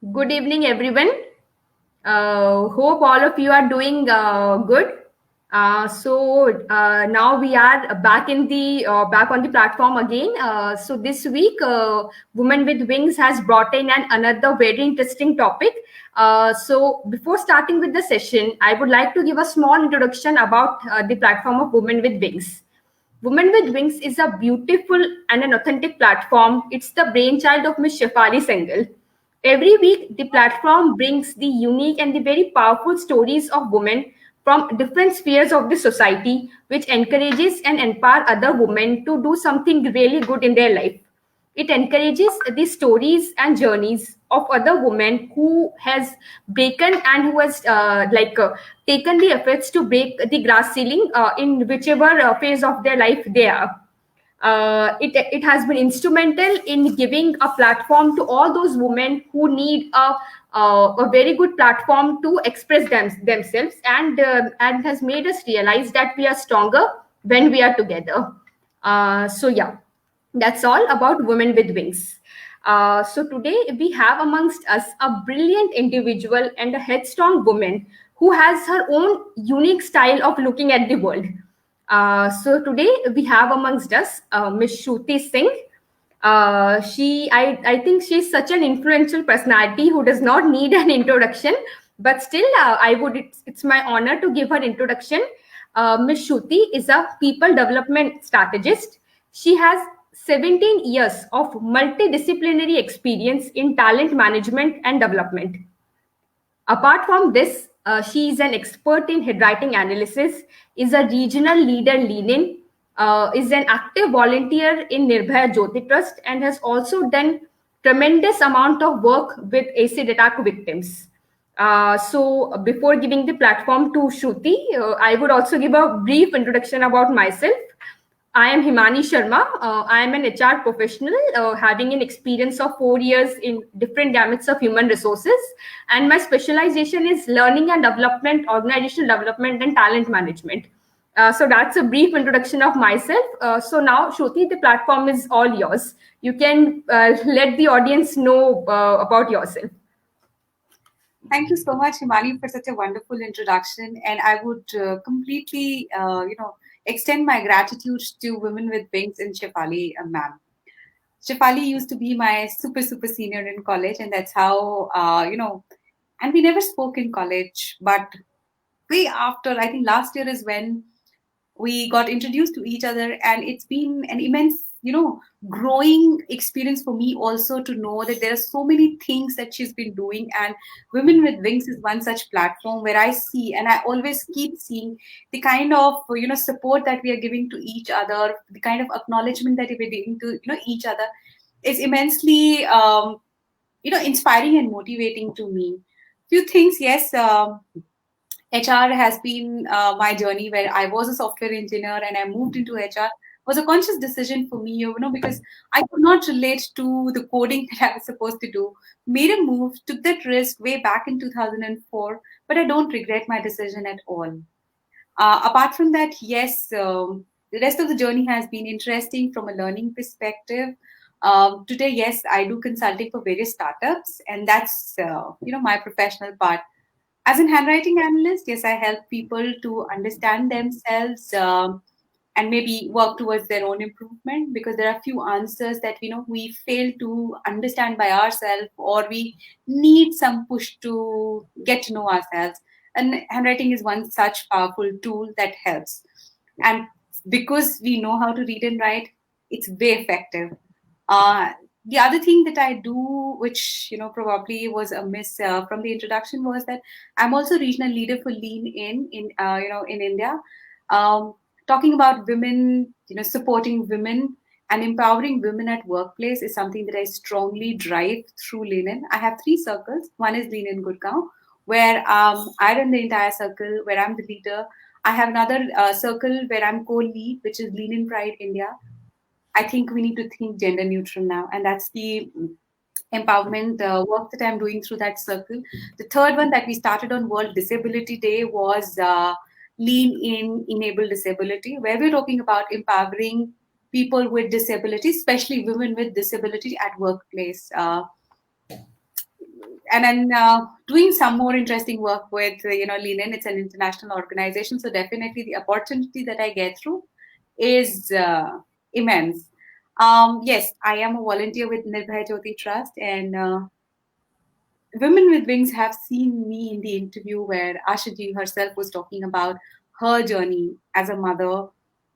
Good evening, everyone. Hope all of you are doing good. Now we are back on the platform again. So this week, Women with Wings has brought in another very interesting topic. So before starting with the session, I would like to give a small introduction about the platform of Women with Wings. Women with Wings is a beautiful and an authentic platform. It's the brainchild of Ms. Shefali Sengal. Every week, the platform brings the unique and the very powerful stories of women from different spheres of the society, which encourages and empower other women to do something really good in their life. It encourages the stories and journeys of other women who has broken and who has taken the efforts to break the glass ceiling in whichever phase of their life they are. It has been instrumental in giving a platform to all those women who need a very good platform to express themselves, and has made us realize that we are stronger when we are together. Yeah, that's all about Women with Wings. So today we have amongst us a brilliant individual and a headstrong woman who has her own unique style of looking at the world. So today we have amongst us Miss Shruti Singh. I think she's such an influential personality who does not need an introduction, but still, it's my honor to give her introduction. Miss Shruti is a people development strategist. She has 17 years of multidisciplinary experience in talent management and development. Apart from this, she is an expert in handwriting analysis, is a regional leader in Lenin, is an active volunteer in Nirbhaya Jyoti Trust, and has also done tremendous amount of work with acid attack victims. So before giving the platform to Shruti, I would also give a brief introduction about myself. I am Himani Sharma. I am an HR professional having an experience of 4 years in different gamuts of human resources. And my specialization is learning and development, organizational development, and talent management. So that's a brief introduction of myself. So now, Shruti, the platform is all yours. You can let the audience know about yourself. Thank you so much, Himani, for such a wonderful introduction. And I would completely, extend my gratitude to Women with Wings and Shefali, ma'am. Shefali used to be my super senior in college, and that's how, and we never spoke in college, but way after, I think last year is when we got introduced to each other, and it's been an immense growing experience for me also to know that there are so many things that she's been doing, and Women with Wings is one such platform where I see, and I always keep seeing, the kind of support that we are giving to each other, the kind of acknowledgement that we're giving to each other is immensely inspiring and motivating to me. Few things, yes. HR has been my journey, where I was a software engineer and I moved into HR. Was a conscious decision for me, because I could not relate to the coding that I was supposed to do. Made a move, took that risk way back in 2004, but I don't regret my decision at all. Apart from that, yes, the rest of the journey has been interesting from a learning perspective. Today, yes, I do consulting for various startups, and that's my professional part. As an handwriting analyst, yes, I help people to understand themselves, and maybe work towards their own improvement, because there are few answers that we fail to understand by ourselves, or we need some push to get to know ourselves. And handwriting is one such powerful tool that helps. And because we know how to read and write, it's very effective. uh, the other thing that I do, which probably was a miss from the introduction, was that I'm also regional leader for Lean in India. Um, Talking about women, supporting women and empowering women at workplace is something that I strongly drive through Lean In. I have three circles. One is Lean In Gurgaon, where I run the entire circle, where I'm the leader. I have another circle where I'm co-lead, which is Lean In Pride India. I think we need to think gender neutral now, and that's the empowerment work that I'm doing through that circle. The third one that we started on World Disability Day was Lean In Enable Disability, where we're talking about empowering people with disabilities, especially women with disability at workplace. and then doing some more interesting work with Lenin. It's an international organization, so definitely the opportunity that I get through is immense. Yes, I am a volunteer with Nirbhay Jyoti Trust, and Women with Wings have seen me in the interview where Ashaji herself was talking about her journey as a mother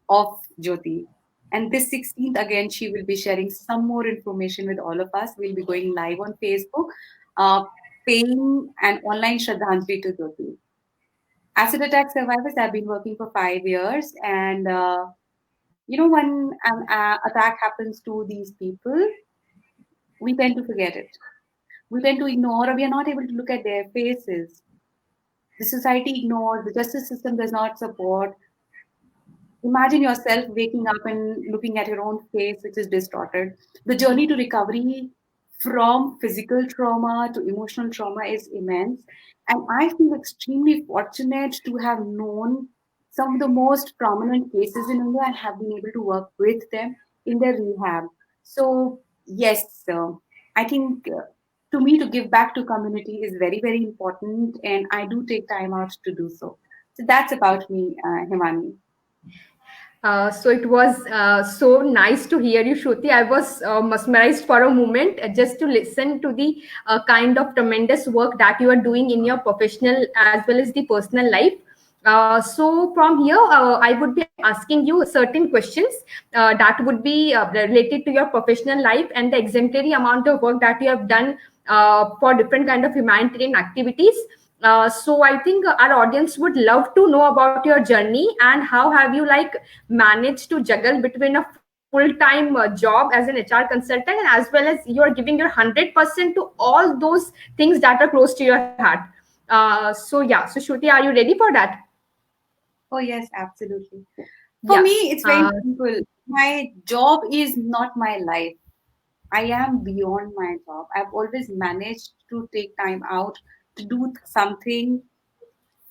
of Jyoti. And this 16th, again, she will be sharing some more information with all of us. We'll be going live on Facebook, uh, paying an online Shraddhanjali to Jyoti. Acid attack survivors have been working for 5 years, and when an attack happens to these people, we tend to forget it. We tend to ignore, or we are not able to look at their faces. The society ignores, the justice system does not support. Imagine yourself waking up and looking at your own face, which is distorted. The journey to recovery from physical trauma to emotional trauma is immense. And I feel extremely fortunate to have known some of the most prominent cases in India and have been able to work with them in their rehab. So, yes, I think to me, to give back to community is very, very important. And I do take time out to do so. So, that's about me, Himani. So it was so nice to hear you, Shruti. I was mesmerized for a moment just to listen to the kind of tremendous work that you are doing in your professional as well as the personal life. So from here, I would be asking you certain questions that would be related to your professional life and the exemplary amount of work that you have done for different kind of humanitarian activities. So I think our audience would love to know about your journey and how have you like managed to juggle between a full-time job as an HR consultant and as well as you are giving your 100% to all those things that are close to your heart. So yeah, so Shruti, are you ready for that? Oh, yes, absolutely. For Yeah. me, it's very simple. My job is not my life. I am beyond my job. I've always managed to take time out to do something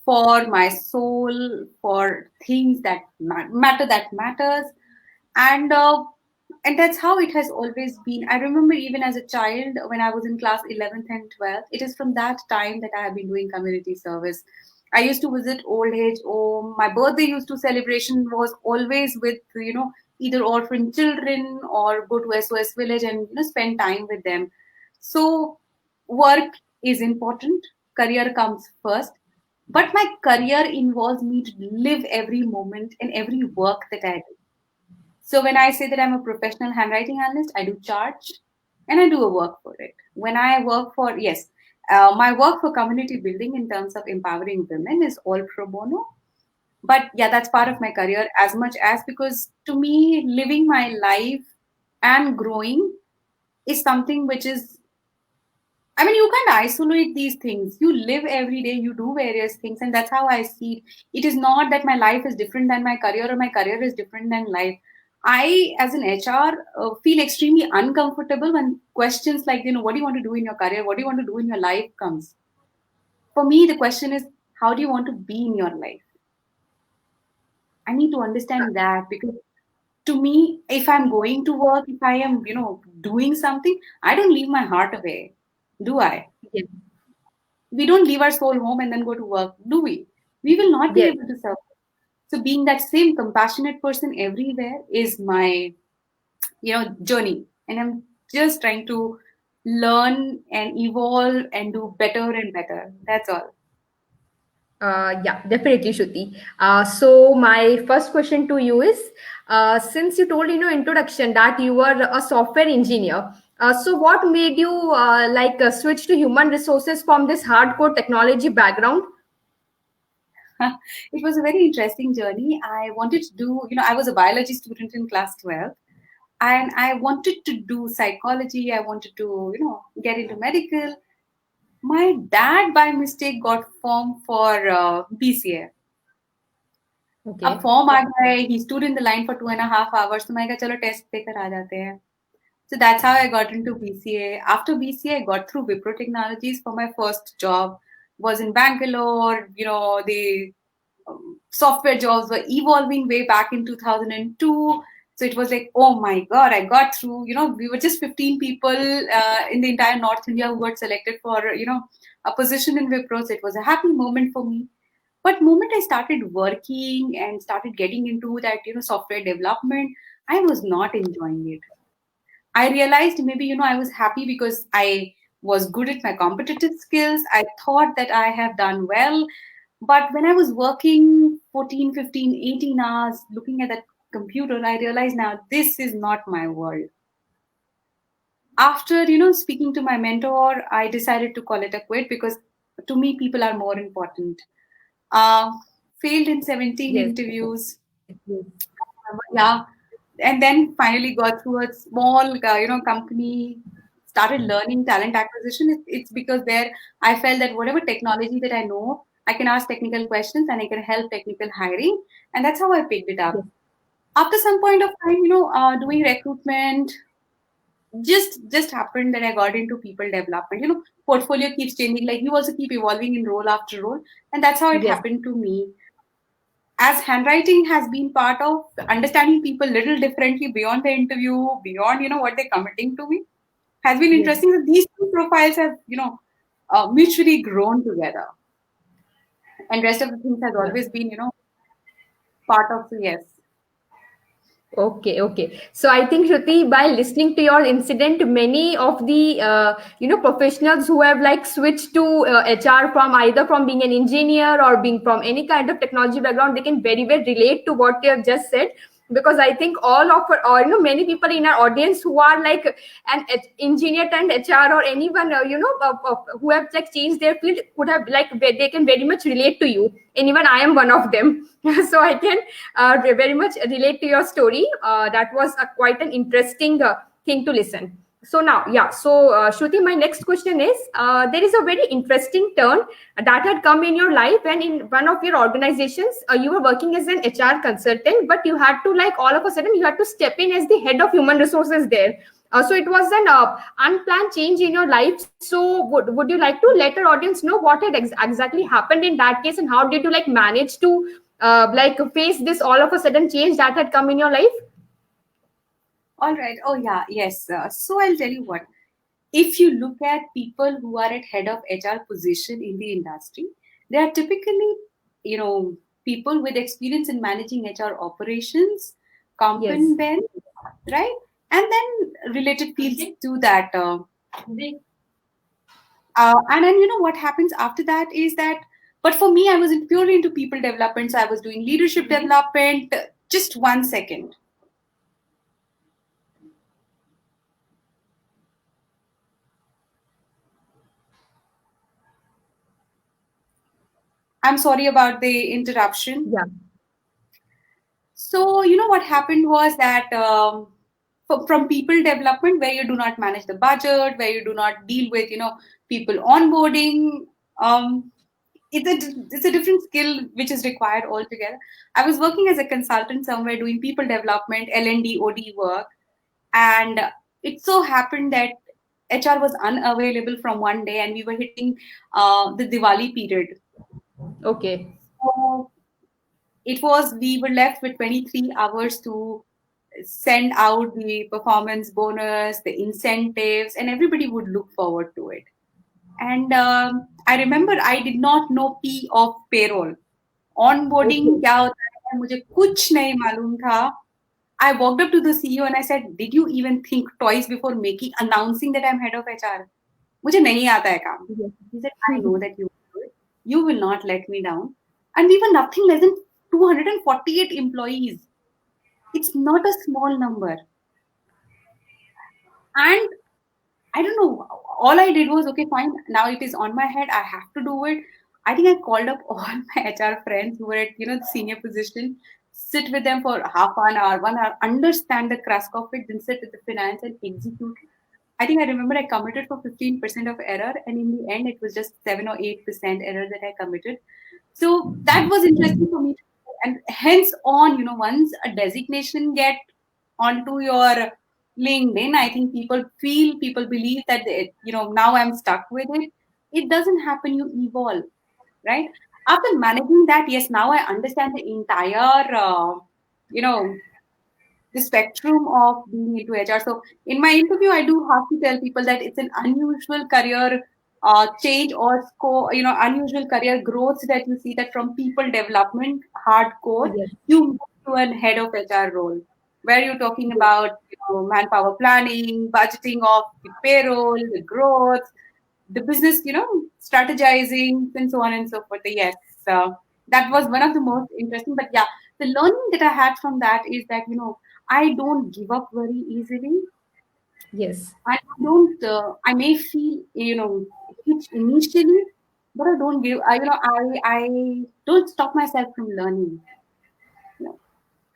for my soul, for things that matter, that matters, and that's how it has always been. I remember even as a child when I was in class 11th and 12th, it is from that time that I have been doing community service. I used to visit old age home. My birthday used to celebration was always with either orphan children or go to SOS village and spend time with them. So work is important, career comes first, but my career involves me to live every moment and every work that I do. So when I say that I'm a professional handwriting analyst, I do charge and I do a work for it. When I work for, yes, my work for community building in terms of empowering women is all pro bono. But yeah, that's part of my career as much as, because to me, living my life and growing is something which is, I mean, you can't isolate these things. You live every day, you do various things, and that's how I see it. It is not that my life is different than my career or my career is different than life. I, as an HR, feel extremely uncomfortable when questions like, what do you want to do in your career? What do you want to do in your life comes? For me, the question is, how do you want to be in your life? I need to understand that, because to me, if I'm going to work, if I am, doing something, I don't leave my heart away, do I? Yes. We don't leave our soul home and then go to work, do we? We will not be Yes. able to serve. So being that same compassionate person everywhere is my, journey. And I'm just trying to learn and evolve and do better and better. That's all. Yeah, definitely, Shruti. So my first question to you is, since you told in your introduction that you were a software engineer, so what made you switch to human resources from this hardcore technology background? It was a very interesting journey. I wanted to do, I was a biology student in class 12, and I wanted to do psychology. I wanted to, get into medical. My dad, by mistake, got formed for BCA. अब Okay. Form आ गए, he stood in the line for 2.5 hours, तो मैं कहा चलो test देकर आ जाते हैं. So that's how I got into BCA. After BCA, I got through Wipro Technologies for my first job. Was in Bangalore. The software jobs were evolving way back in 2002. So it was like, oh my God, I got through. We were just 15 people in the entire North India who got selected for, a position in Wipro. So it was a happy moment for me. But moment I started working and started getting into that, software development, I was not enjoying it. I realized maybe, I was happy because I was good at my competitive skills. I thought that I have done well. But when I was working 14, 15, 18 hours looking at that computer, I realized now this is not my world. After, speaking to my mentor, I decided to call it a quit because to me, people are more important. Uh, Failed in 17 Yes. interviews. Yes. Yeah. And then finally got through a small, company, started learning talent acquisition. It's because there I felt that whatever technology that I know, I can ask technical questions and I can help technical hiring. And that's how I picked it up. Yes. After some point of time, doing recruitment, just happened that I got into people development. Portfolio keeps changing. Like you also keep evolving in role after role. And that's how it Yes. happened to me. As handwriting has been part of understanding people little differently beyond the interview, beyond what they're committing to me, has been Yes. interesting. That these two profiles have mutually grown together, and rest of the things has Yeah. always been part of the yes. Okay, okay. So I think Shruti, by listening to your incident, many of the professionals who have like switched to HR from either from being an engineer or being from any kind of technology background, they can very well relate to what you have just said. Because I think all of or many people in our audience who are like an engineer and HR or anyone who have like changed their field could have like they can very much relate to you. And even I am one of them. So I can very much relate to your story. That was quite an interesting thing to listen. So now, yeah. So Shruti, my next question is: there is a very interesting turn that had come in your life when in one of your organizations you were working as an HR consultant, but you had to like all of a sudden you had to step in as the head of human resources there. So it was an unplanned change in your life. So would you like to let our audience know what had exactly happened in that case, and how did you like manage to like face this all of a sudden change that had come in your life? All right. Oh yeah. Yes. So I'll tell you what. If you look at people who are at head of HR position in the industry, they are typically, people with experience in managing HR operations, comp Yes. and ben, right? And then related fields to that. And then what happens after that is that, but for me, I was purely into people development. So I was doing leadership development. Just 1 second. I'm sorry about the interruption. Yeah. So, what happened was that from people development, where you do not manage the budget, where you do not deal with, people onboarding, it's a different skill which is required altogether. I was working as a consultant somewhere doing people development, L&D, OD work, and it so happened that HR was unavailable from one day, and we were hitting the Diwali period. Okay. So we were left with 23 hours to send out the performance bonus, the incentives, and everybody would look forward to it. And I remember I did not know P of payroll. Onboarding Okay. क्या होता है मुझे कुछ नहीं मालूम था. I walked up to the CEO and I said, "Did you even think twice before announcing that I'm head of HR? मुझे नहीं आता है काम." Yes. He said, "I know that you will do it. You will not let me down." And we were nothing less than 248 employees. It's not a small number. And I don't know. All I did was, okay, fine. Now it is on my head. I have to do it. I think I called up all my HR friends who were at, the senior position, sit with them for half an hour, 1 hour, understand the crux of it, then sit with the finance and execute. I think I remember I committed for 15% of error, and in the end, it was just 7 or 8% error that I committed. So that was interesting for me. And hence on, once a designation get onto your LinkedIn, I think people believe that now I'm stuck with it. It doesn't happen. You evolve, right? After managing that, yes, now I understand the entire, you know, the spectrum of being into HR. So in my interview, I do have to tell people that it's an unusual career change or unusual career growth that you see, that from people development, hardcore, Yes. you move to an head of HR role, where you're talking about manpower planning, budgeting of the payroll, the growth, the business, strategizing, and so on and so forth. Yes, that was one of the most interesting. But yeah, the learning that I had from that is that I don't give up very easily. Yes. I don't. I may feel hitch initially, but I don't give. I don't stop myself from learning. You know,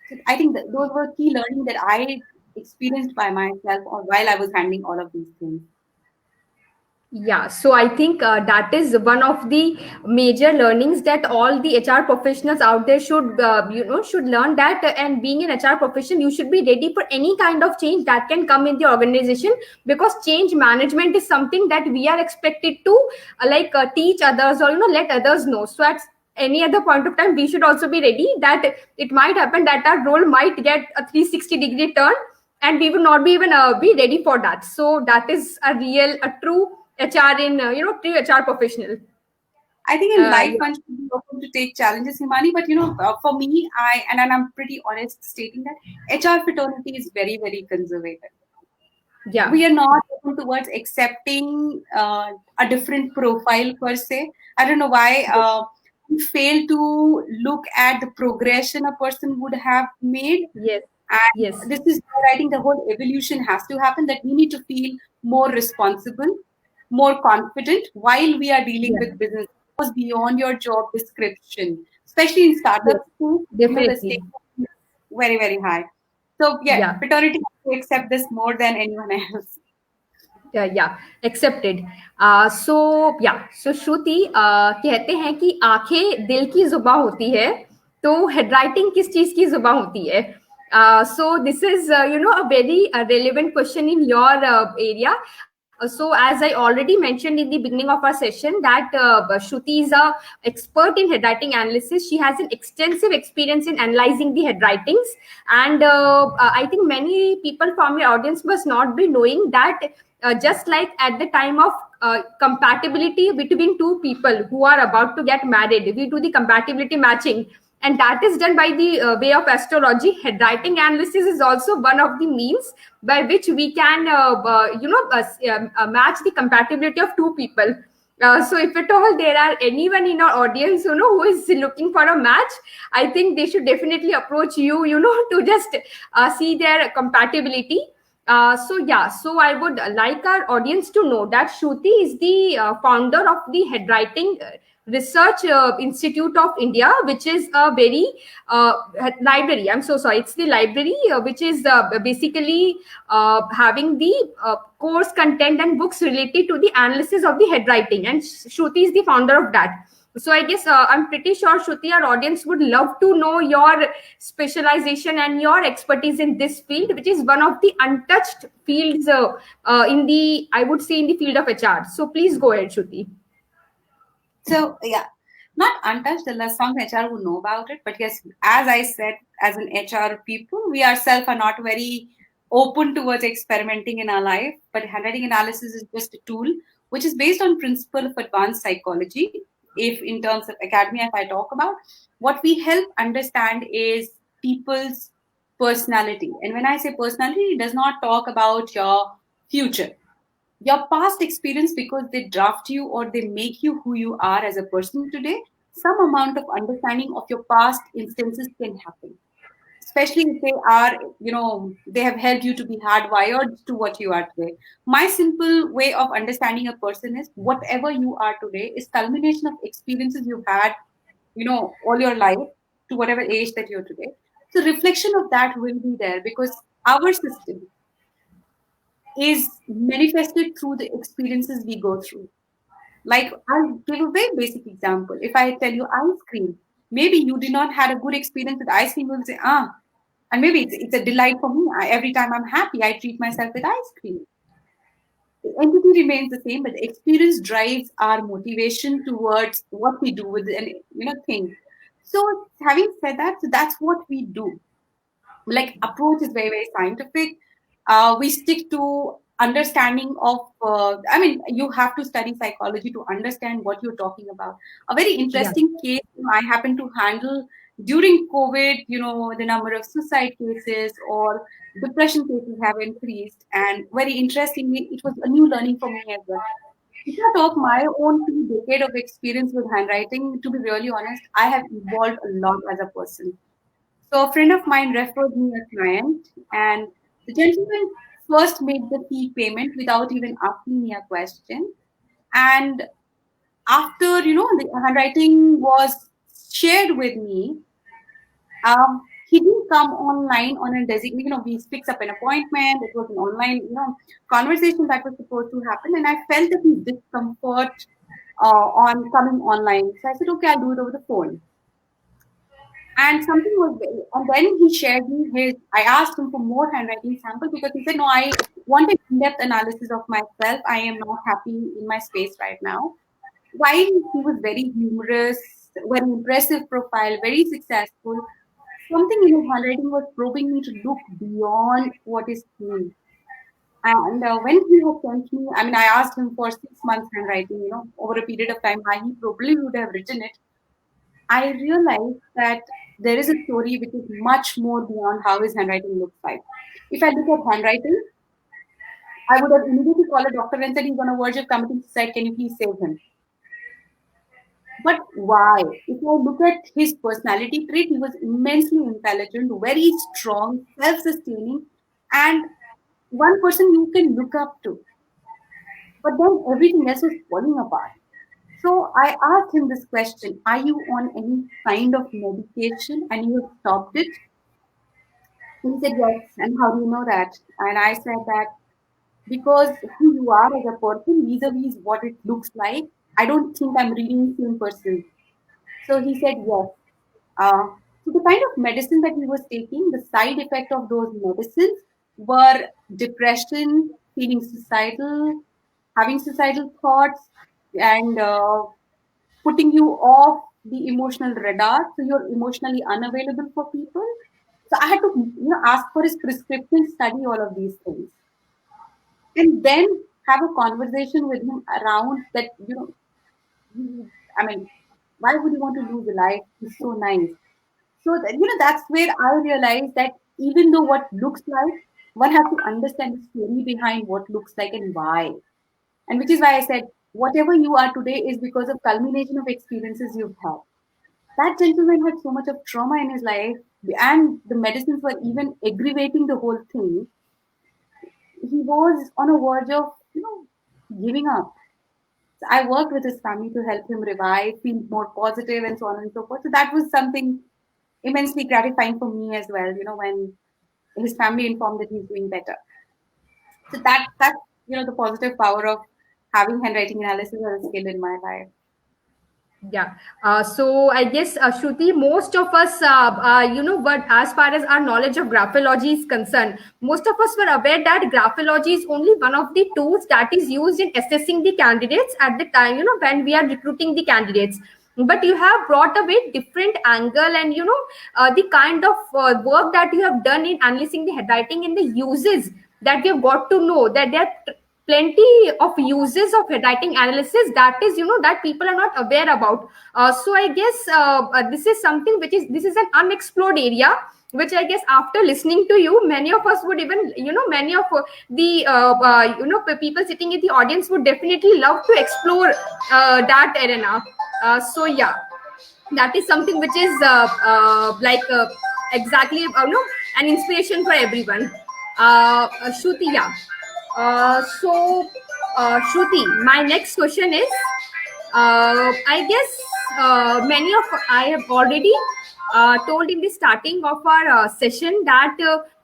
so I think that those were key learning that I experienced by myself or while I was handling all of these things. Yeah, so I think that is one of the major learnings that all the HR professionals out there should, should learn that. And being an HR profession, you should be ready for any kind of change that can come in the organization, because change management is something that we are expected to teach others, or let others know. So at any other point of time, we should also be ready that it might happen that our role might get a 360-degree turn, and we will not be even be ready for that. So that is a true HR in true HR professional. I think in life Yeah. one should be open to take challenges, Himani. But for me, and I'm pretty honest stating that HR fraternity is very, very conservative. Yeah. We are not open towards accepting a different profile per se. I don't know why we fail to look at the progression a person would have made. Yes. Yes. And this is where I think the whole evolution has to happen, that we need to feel more responsible, more confident while we are dealing Yeah. with business. It goes beyond your job description, especially in Yes. startup schools, the Definitely. stake is very, very high. So yeah, Yeah. fraternity has to accept this more than anyone else. या accepted so या सो श्रुति कहते हैं कि आंखें दिल की जुबा होती है, तो हेडराइटिंग किस चीज की जुबा होती है? So this is a very relevant question in your area. So as I already mentioned in the beginning of our session that Shruti is a expert in handwriting analysis. She has an extensive experience in analyzing the handwritings, and I think many people from your audience must not be knowing that just like at the time of compatibility between two people who are about to get married, we do the compatibility matching, and that is done by the way of astrology. Handwriting analysis is also one of the means by which we can match the compatibility of two people. So if at all there are anyone in our audience who is looking for a match, I think they should definitely approach you, to just see their compatibility. So I would like our audience to know that Shruti is the founder of the Handwriting Research Institute of India, which is a very library. I'm so sorry. It's the library which is basically having the course content and books related to the analysis of the handwriting. And Shruti is the founder of that. So I guess I'm pretty sure, Shruti, our audience would love to know your specialization and your expertise in this field, which is one of the untouched fields I would say, in the field of HR. So please go ahead, Shruti. So yeah, not untouched. Some HR would know about it, but yes, as I said, as an HR people, we ourselves are not very open towards experimenting in our life. But handwriting analysis is just a tool which is based on principle of advanced psychology. If in terms of academia, if I talk about, what we help understand is people's personality. And when I say personality, it does not talk about your future, your past experience, because they draft you or they make you who you are as a person today. Some amount of understanding of your past instances can happen, especially if they are, they have helped you to be hardwired to what you are today. My simple way of understanding a person is whatever you are today is culmination of experiences you've had, all your life to whatever age that you're today. So reflection of that will be there because our system is manifested through the experiences we go through. Like, I'll give a very basic example. If I tell you ice cream, maybe you did not had a good experience with ice cream, you'll say, and maybe it's a delight for me. Every time I'm happy, I treat myself with ice cream. The entity remains the same, but the experience drives our motivation towards what we do with an thing. So having said that, so that's what we do. like approach is very, very scientific. We stick to understanding of, I mean, you have to study psychology to understand what you're talking about. A very Yeah. interesting case I happen to handle during COVID, the number of suicide cases or depression cases have increased. And very interestingly, it was a new learning for me as well. If I talk my own 2 decade of experience with handwriting, to be really honest, I have evolved a lot as a person. So a friend of mine referred me a client, and the gentleman first made the fee payment without even asking me a question. And after the handwriting was shared with me, he didn't come online on a designated. We fixed up an appointment. It was an online conversation that was supposed to happen, and I felt that his discomfort on coming online. So I said, okay, I'll do it over the phone. And something was very, and then he shared me his. I asked him for more handwriting sample because he said, no, I want an in-depth analysis of myself. I am not happy in my space right now. While he was very humorous, very impressive profile, very successful, something in his handwriting was probing me to look beyond what is seen. And when he had sent me, I mean, I asked him for 6 months handwriting, over a period of time, how he probably would have written it. I realized that there is a story which is much more beyond how his handwriting looks like. If I look at handwriting, I would have immediately called a doctor and said he's on a verge of committing suicide. Can you please save him? But why? If I look at his personality trait, he was immensely intelligent, very strong, self-sustaining, and one person you can look up to. But then everything else was falling apart. So I asked him this question: are you on any kind of medication and you have stopped it? He said yes. And how do you know that? And I said that because who you are as a person vis-a-vis what it looks like, I don't think I'm reading the same person. So he said yes. Uh, so the kind of medicine that he was taking, the side effect of those medicines were depression, feeling suicidal, having suicidal thoughts, and putting you off the emotional radar, so you're emotionally unavailable for people. So I had to ask for his prescription, study all of these things, and then have a conversation with him around that. I mean, why would you want to lose a life? He's so nice. So that, that's where I realized that even though what looks like, one has to understand the story behind what looks like and why. And which is why I said whatever you are today is because of culmination of experiences you've had. That gentleman had so much of trauma in his life, and the medicines were even aggravating the whole thing. He was on a verge of, giving up. So I worked with his family to help him revive, feel more positive, and so on and so forth. So that was something immensely gratifying for me as well, when his family informed that he's doing better. So that's the positive power of having handwriting analysis as a skill in my life. Yeah. So I guess, Shruti, most of us, but as far as our knowledge of graphology is concerned, most of us were aware that graphology is only one of the tools that is used in assessing the candidates at the time, when we are recruiting the candidates. But you have brought a very different angle, and the kind of work that you have done in analyzing the handwriting and the uses that we have got to know that there are plenty of uses of handwriting analysis that is that people are not aware about. So I guess this is something which is this is an unexplored area, which I guess after listening to you, many of us would even many of the people sitting in the audience would definitely love to explore that arena. So yeah, that is something which is exactly an inspiration for everyone. Shruti, yeah. Shruti, my next question is, I guess many of I have already told in the starting of our session that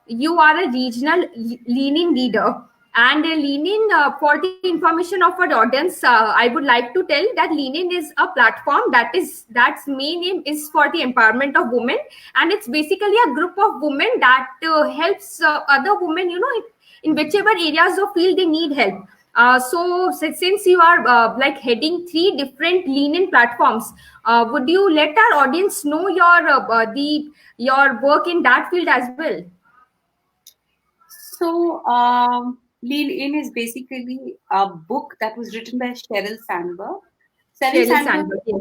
you are a regional leaning leader. And Leanin, for the information of our audience, I would like to tell that Leanin is a platform that's main aim is for the empowerment of women, and it's basically a group of women that helps other women, in whichever areas of field they need help. Since you are heading 3 different lean-in platforms, would you let our audience know your work in that field as well? Lean In is basically a book that was written by Sheryl Sandberg. Sheryl Sheryl Sandberg Sandberg, yes.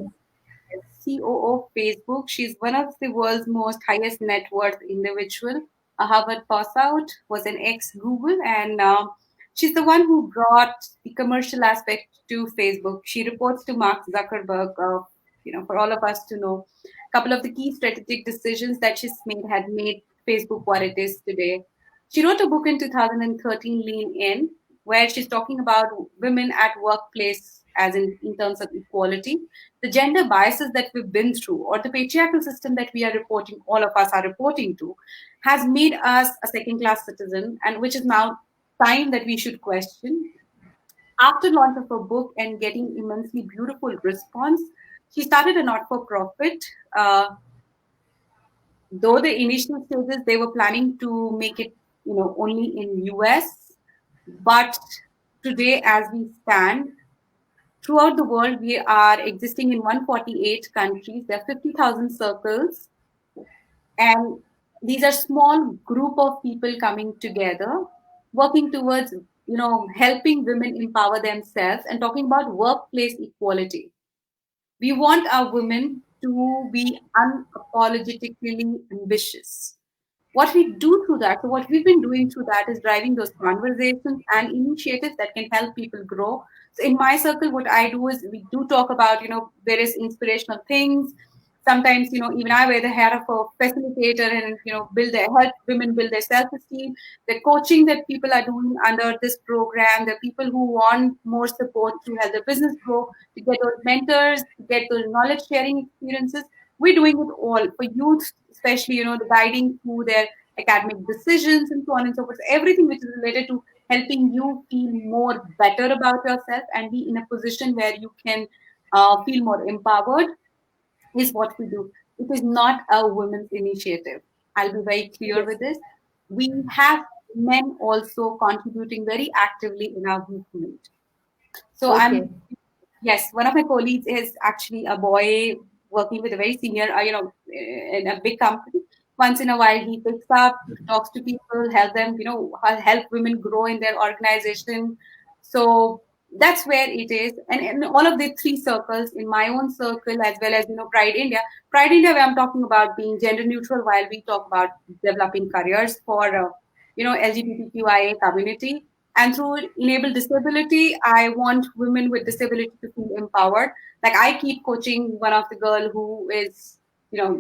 is COO of Facebook. She's one of the world's most highest net worth individual. A Harvard pass out, was an ex Google, and she's the one who brought the commercial aspect to Facebook. She reports to Mark Zuckerberg. For all of us to know, a couple of the key strategic decisions that she's made had made Facebook what it is today. She wrote a book in 2013, Lean In, where she's talking about women at workplace as in terms of equality, the gender biases that we've been through, or the patriarchal system that we are reporting, all of us are reporting to, has made us a second class citizen, and which is now time that we should question. After launch of her book and getting immensely beautiful response, she started a not-for-profit. Though the initial stages they were planning to make it, only in US, but today, as we stand, throughout the world, we are existing in 148 countries. There are 50,000 circles, and these are small group of people coming together, working towards, helping women empower themselves and talking about workplace equality. We want our women to be unapologetically ambitious. What we do through that, so what we've been doing through that is driving those conversations and initiatives that can help people grow. So in my circle, what I do is we do talk about, various inspirational things. Sometimes, even I wear the hair of a facilitator and, help women build their self-esteem. The coaching that people are doing under this program, the people who want more support to help their business grow, to get those mentors, to get those knowledge sharing experiences. We're doing it all for youth, especially, the guiding through their academic decisions and so on and so forth. So everything which is related to helping you feel more better about yourself and be in a position where you can feel more empowered is what we do. It is not a women's initiative. I'll be very clear with this. We have men also contributing very actively in our movement. So Okay. yes, one of my colleagues is actually a boy working with a very senior, in a big company. Once in a while, he picks up, talks to people, help them, help women grow in their organization. So that's where it is. And in all of the three circles, in my own circle, as well as, Pride India, where I'm talking about being gender neutral, while we talk about developing careers for, LGBTQIA community. And through Enable Disability, I want women with disability to feel empowered. Like I keep coaching one of the girl who is,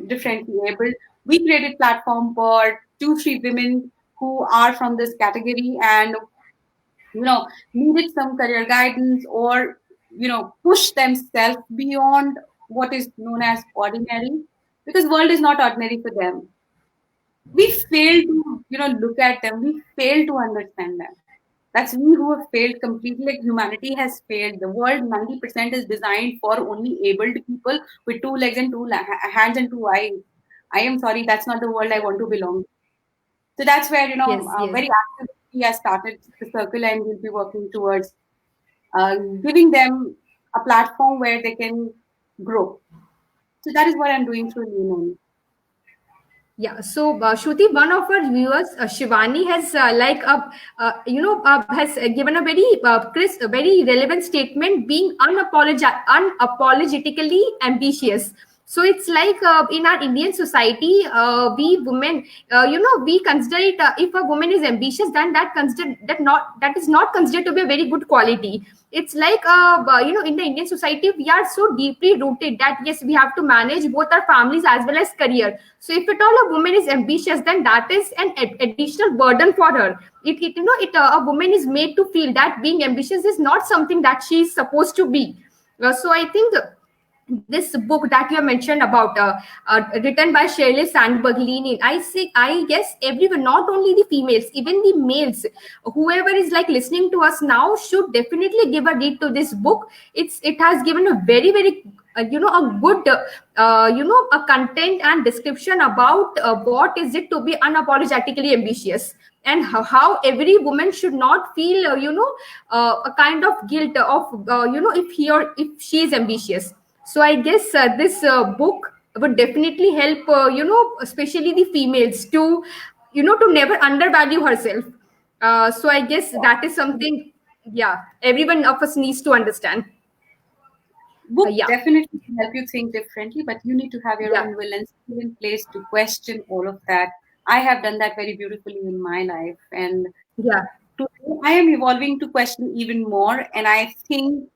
differently able. We created platform for 2, 3 women who are from this category and, needed some career guidance or, push themselves beyond what is known as ordinary, because world is not ordinary for them. We fail to, look at them. We fail to understand them. That's we who have failed completely. Like humanity has failed. The world 90% is designed for only abled people with 2 legs and hands and 2 eyes. I am sorry, that's not the world I want to belong to. So that's where, Yes, yes. very actively I started the circle and we'll be working towards giving them a platform where they can grow. So that is what I'm doing through Lean. Yeah, so Shruti, one of our viewers, Shivani, has has given a very crisp, a very relevant statement: being unapologetically ambitious. So it's like in our Indian society, we women, we consider it if a woman is ambitious, then that is not considered to be a very good quality. It's like in the Indian society, we are so deeply rooted that yes, we have to manage both our families as well as career. So if at all a woman is ambitious, then that is an additional burden for her. A woman is made to feel that being ambitious is not something that she is supposed to be. So I think this book that you have mentioned about, written by Sheryl Sandberg, Lean In, I guess everyone, not only the females, even the males, whoever is like listening to us now, should definitely give a read to this book. It has given a very very a good a content and description about what is it to be unapologetically ambitious, and how every woman should not feel a kind of guilt of if she is ambitious. So I guess this book would definitely help especially the females to to never undervalue herself. So I guess that is something, yeah, everyone of us needs to understand. Book Yeah, definitely can help you think differently, but you need to have your yeah, own will and skill in place to question all of that. I have done that very beautifully in my life, and yeah. today I am evolving to question even more. And I think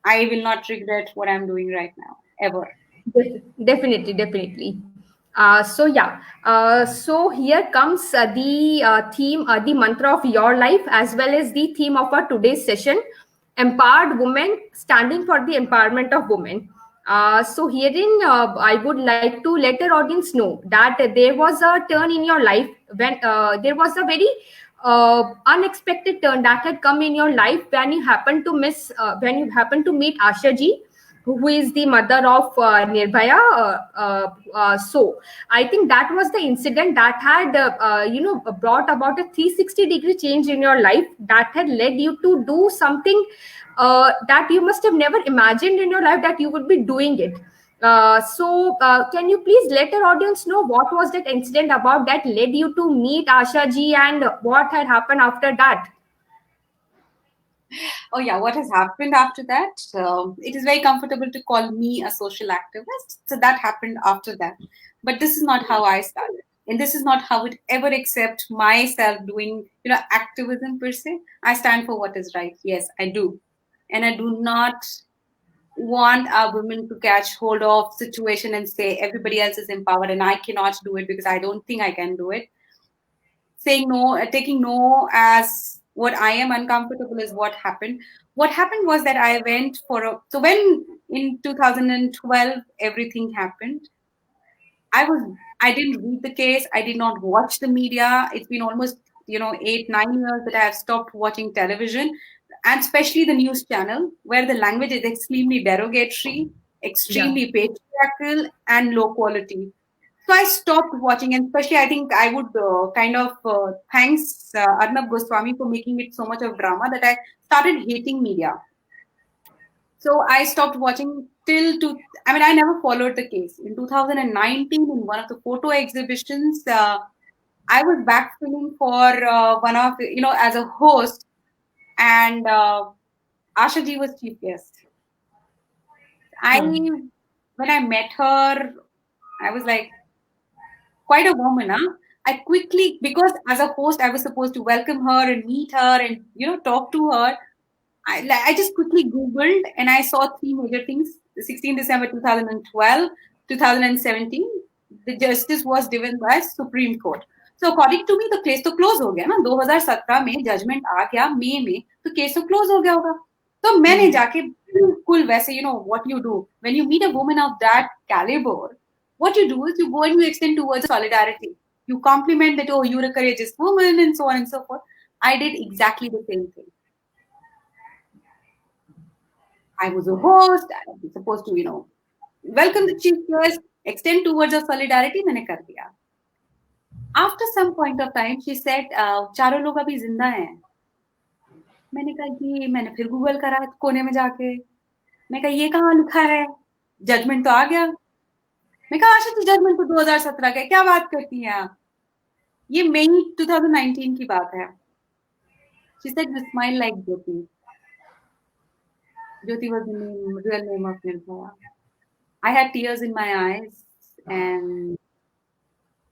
I will not regret what I'm doing right now ever. Definitely, definitely. So yeah, so here comes the theme, the mantra of your life, as well as the theme of our today's session: empowered women, standing for the empowerment of women. So herein, I would like to let our audience know that there was a turn in your life when there was a very unexpected turn that had come in your life when you happened to when you happened to meet Asha ji, who is the mother of Nirbhaya. So I think that was the incident that had, brought about a 360-degree change in your life, that had led you to do something that you must have never imagined in your life that you would be doing it. Can you please let our audience know what was that incident about that led you to meet Asha ji, and what had happened after that? Oh, yeah, what has happened after that? It is very comfortable to call me a social activist. So that happened after that. But this is not how I started. And this is not how I would ever accept myself doing, activism per se. I stand for what is right. Yes, I do. And I do not want our women to catch hold of situation and say everybody else is empowered and I cannot do it because I don't think I can do it. Saying no, taking no as what I am uncomfortable is what happened. What happened was that I went for a, so when in 2012 everything happened, I didn't read the case, I did not watch the media. It's been almost 8 9 years that I have stopped watching television, and especially the news channel where the language is extremely derogatory, Yeah. extremely patriarchal, and low quality. So I stopped watching, and especially I think I would kind of thanks Arnab Goswami for making it so much of drama that I started hating media. So I stopped watching till to. I mean, I never followed the case. In 2019, in one of the photo exhibitions, I was backfilling for one of as a host, and Asha ji was chief guest. I Hmm. when I met her, I was like, quite a woman, huh? I quickly, because as a host, I was supposed to welcome her and meet her and talk to her. I just quickly Googled and I saw three major things. 16 December 2012, 2017, the justice was given by Supreme Court. So according to me, the case तो close हो गया ना 2017 में judgment आ गया मई में तो case तो close हो गया होगा तो मैंने Hmm. जाके बिल्कुल वैसे what you do when you meet a woman of that caliber, what you do is you go and you extend towards solidarity. You compliment that, oh, you're a courageous woman and so on and so forth. I did exactly the same thing. I was a host. I was supposed to, welcome the chief guest, extend towards of solidarity. मैंने कर दिया. After some point of time, she said, चारों लोग अभी जिंदा हैं. मैंने कहा ये मैंने फिर गूगल करा कोने में जाके. मैं कहा ये कहाँ लिखा है? जजमेंट तो आ गया. मैं कहा आशा तो जजमेंट तो 2017 का है. क्या बात करती हैं आप? ये मई 2019 की बात है. She said, you smile like Jyoti. Jyoti was the real name of Nirbhaya. I had tears in my eyes and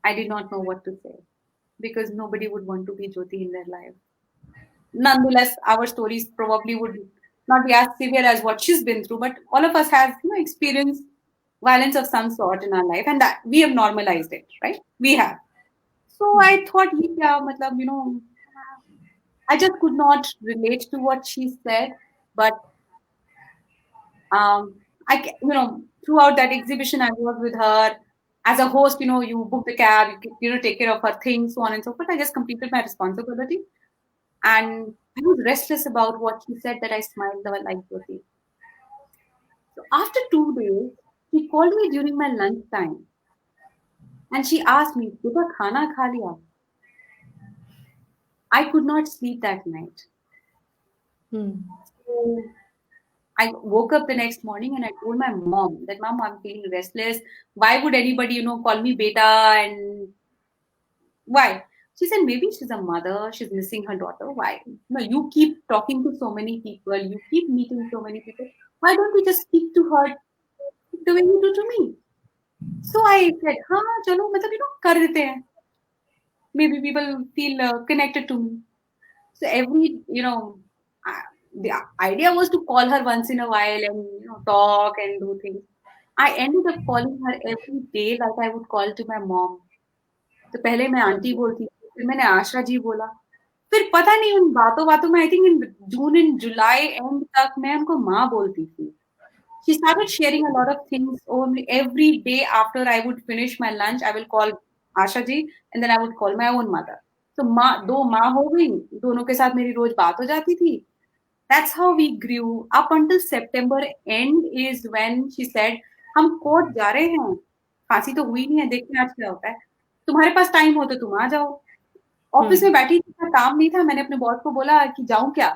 I did not know what to say because nobody would want to be Jyoti in their life. Nonetheless, our stories probably would not be as severe as what she's been through, but all of us have experienced violence of some sort in our life, and that we have normalized it, right? We have. So I thought, yeah, matlab, I just could not relate to what she said, but throughout that exhibition, I worked with her as a host. You book the cab, take care of her things, so on and so forth. I just completed my responsibility, and I was restless about what she said that I smiled like Jyoti. So after 2 days, she called me during my lunch time, and she asked me, "Beta, khana kha liya?" I could not sleep that night. Hmm. So I woke up the next morning and I told my mom that, Mom, I'm feeling restless. Why would anybody, call me beta and why? She said, maybe she's a mother, she's missing her daughter. Why? No, you keep talking to so many people, you keep meeting so many people. Why don't we just speak to her the way you do to me? So I said, हाँ चलो मतलब कर देते हैं. Maybe people feel connected to me. So every the idea was to call her once in a while and talk and do things. I ended up calling her every day like I would call to my mom. तो पहले मैं aunty बोलती थी, फिर मैंने आशा जी बोला, फिर पता नहीं उन बातों बातों में I think in June in July and तक मैं उनको माँ बोलती थी. She started sharing a lot of things. Only every day after I would finish my lunch, I will call Asha ji and then I would call my own mother. So दो माँ हो गई, दोनों के साथ मेरी रोज बात हो जाती थी. That's how we grew up until September end is when she said, हम कोर्ट जा रहे हैं, फांसी तो हुई नहीं है, देखते हैं आज क्या होता है, तुम्हारे पास टाइम हो तो तुम आ जाओ. ऑफिस में बैठी थी, काम नहीं था, मैंने अपने बॉस को बोला कि जाऊं क्या,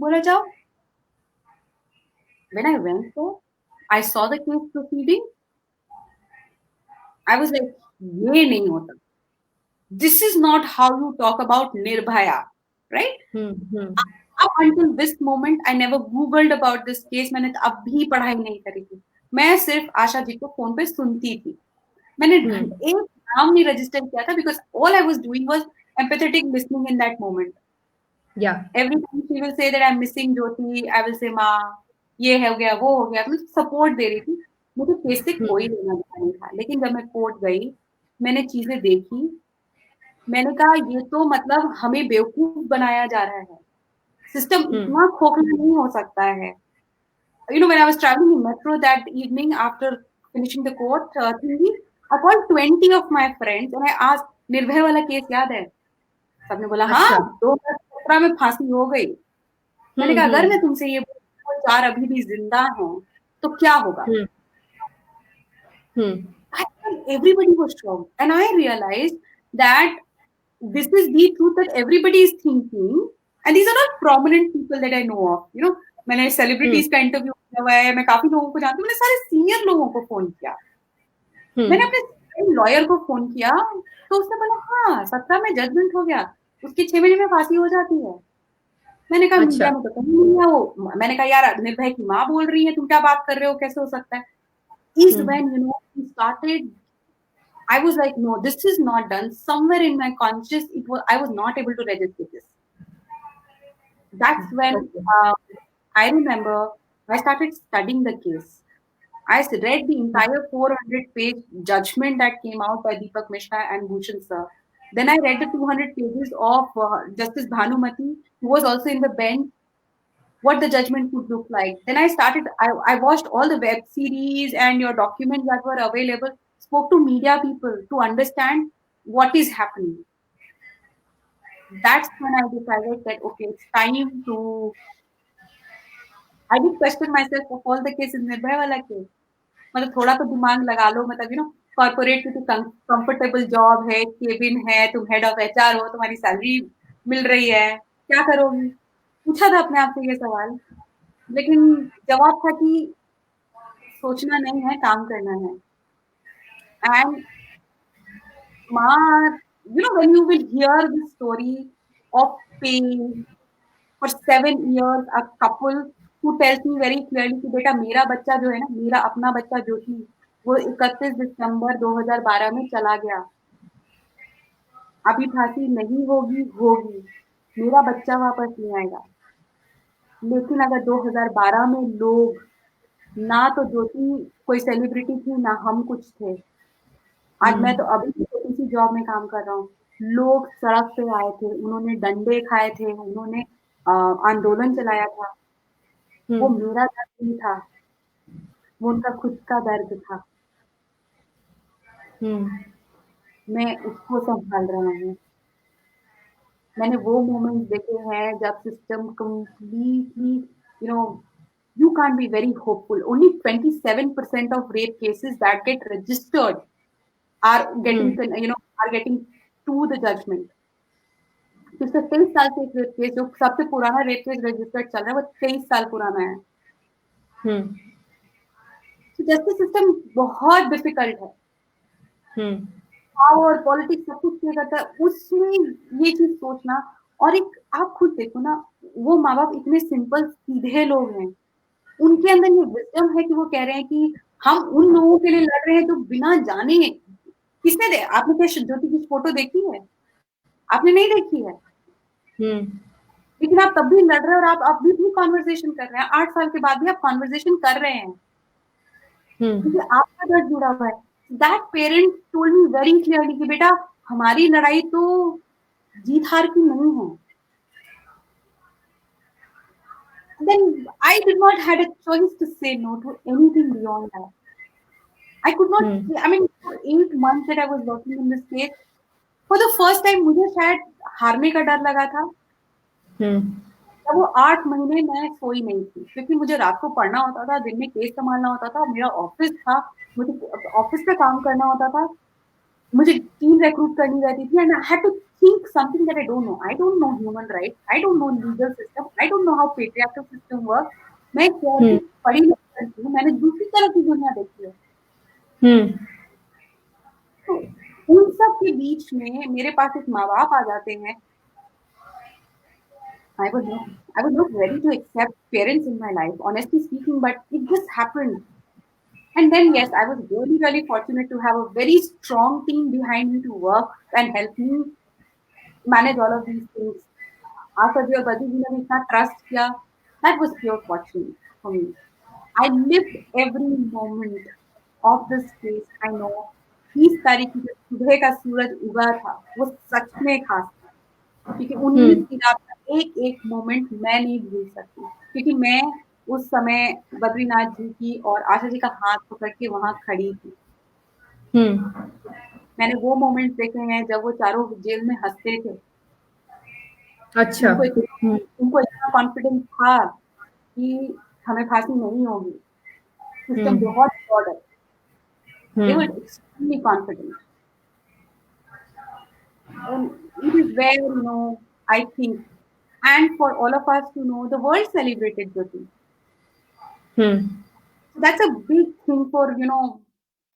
बोला जाओ. When I went there, I saw the case proceeding. I was like, ये नहीं होता. This is not how you talk about Nirbhaya, right? Up until this moment, I never Googled about this case. मैंने अब भी पढ़ाई नहीं करी थी. मैं सिर्फ आशा जी को फोन पे सुनती थी. मैंने एक नाम नहीं रजिस्टर किया था because all I was doing was empathetic listening in that moment. Yeah. Every time she will say that I'm missing Jyoti, I will say माँ ये हो गया वो हो गया, तो सपोर्ट दे रही थी. मुझे केस से कोई लेना देना नहीं था. लेकिन जब मैं कोर्ट गई, मैंने चीजें देखी, मैंने कहा ये तो मतलब हमें बेवकूफ बनाया जा रहा है. सिस्टम इतना खोखला नहीं हो सकता है. When I was traveling in metro that evening after finishing the court thingy, I called 20 of my friends and I asked, निर्भय वाला केस याद है? सबने बोला हाँ, 2017 में फांसी हो गई. मैंने कहा अगर मैं तुमसे ये 4 अभी भी जिंदा हैं तो क्या होगा? Everybody was shocked and I realized that this is the truth that everybody is thinking and these are not prominent people that I know of. मैंने सेलिब्रिटीज का इंटरव्यू किया हुआ है, मैं काफी लोगों को जानती हूँ, मैंने सारे सीनियर लोगों को फोन किया. मैंने अपने लॉयर को फोन किया तो उसने बोला हाँ 17 में जजमेंट हो गया, उसकी 6 महीने में फांसी हो जाती है. मैंने कहा मीडिया में तो कहीं नहीं है वो. मैंने कहा यार निर्भय की माँ बोल रही है, तुम क्या बात कर रहे हो, कैसे हो सकता है? Is when he started, I was like, no, this is not done. Somewhere in my conscious, I was not able to register this. That's when I remember I started studying the case. I read the entire 400-page judgment that came out by Deepak Mishra and Bhushan sir. Then I read the 200 pages of Justice Bhanumati, who was also in the bench, what the judgment would look like. Then I watched all the web series and your documents that were available, spoke to media people to understand what is happening. That's when I decided that, okay, it's time to... I did question myself of all the cases, Nirbhaya wala case. मतलब थोड़ा तो दिमाग लगा लो, मतलब corporate की तो comfortable job है, cabin है, तुम हेड ऑफ एचआर हो, तुम्हारी सैलरी मिल रही है, क्या करोगी? पूछा था अपने आप से ये सवाल, लेकिन जवाब था कि सोचना नहीं है, काम करना है. एंड माँ, when you will hear the story of pain for 7 years, a couple who tells me very clearly कि बेटा मेरा बच्चा जो है ना, मेरा अपना बच्चा ज्योति, वो 31 दिसंबर 2012 में चला गया. अभी फांसी नहीं होगी, मेरा बच्चा वापस नहीं आएगा. लेकिन अगर 2012 में लोग, ना तो ज्योति कोई सेलिब्रिटी थी, ना हम कुछ थे. आज मैं तो अभी छोटी सी जॉब में काम कर रहा हूँ. लोग सड़क पे आए थे, उन्होंने डंडे खाए थे, उन्होंने आंदोलन चलाया था. वो मेरा दर्द नहीं था, वो उनका खुद का दर्द था. मैं उसको संभाल रहा हूँ. मैंने वो मोमेंट्स देखे हैं जब system completely, you can't be very hopeful. Only 27% of rape cases that get registered are getting to the judgment. पिछले 23 साल से एक रेप केस, जो सबसे पुराना रेप केस रजिस्टर्ड चल रहा है, वो 23 साल पुराना है. तो जस्टिस सिस्टम बहुत डिफिकल्ट है. पावर पॉलिटिक्स सब कुछ पे करता है, उसमें ये चीज सोचना। और एक आप खुद देखो ना, वो माँ बाप इतने सिंपल सीधे लोग हैं, उनके अंदर ये विजडम है कि वो कह रहे हैं कि हम उन लोगों के लिए लड़ रहे हैं जो बिना जाने, किसने दे, आपने क्या ज्योति की फोटो देखी है? आपने नहीं देखी है, लेकिन आप तब भी लड़ रहे हैं और आप अब भी कॉन्वर्सेशन कर रहे हैं, 8 साल के बाद भी आप कॉन्वर्सेशन कर रहे हैं, क्योंकि आपका दर्द जुड़ा हुआ है। That parent told me very clearly कि बेटा हमारी लड़ाई तो जीत हार की नहीं है। Then I did not had a choice to say no to anything beyond that. I could not. I mean, for 8 months that I was working in this case, for the first time मुझे शायद हारने का डर लगा था। तब वो 8 महीने मैं सोई नहीं थी, क्योंकि मुझे रात को पढ़ना होता था, दिन में केस संभालना होता था, मेरा ऑफिस था, मुझे ऑफिस का काम करना होता था, मुझे टीम रिक्रूट करनी रहती थी, and I had to think something that I don't know human right, I don't know legal system, I don't know how patriarchal system work. मैं पढ़ी नहीं करती हूँ, मैंने दूसरी तरह की दुनिया देखी है। तो उन सब के बीच में मेरे पास एक माँ बाप आ जाते हैं। I was not ready to accept parents in my life, honestly speaking, but it just happened. And then, yes, I was really, really fortunate to have a very strong team behind me to work and help me manage all of these things. After the Badi ji ne itna trust kiya, that was pure fortune for me. I lived every moment of this case. I know 30 तारीख की जो सुबह का सूरज उगा था, वो सच में खास था, क्योंकि 19 की रात का एक एक मोमेंट मैं नहीं भूल सकती, क्योंकि मैं उस समय बद्रीनाथ जी की और आशा जी का हाथ पकड़ के वहां खड़ी थी। मैंने वो मोमेंट देखे हैं जब वो चारों जेल में हंसते थे। अच्छा। उनको इतना कॉन्फिडेंस था कि हमें फांसी नहीं होगी, सिस्टम बहुत ब्रॉड है, they were extremely confident. And it is where, I think, and for all of us to know, the world celebrated Jyoti. So that's a big thing for,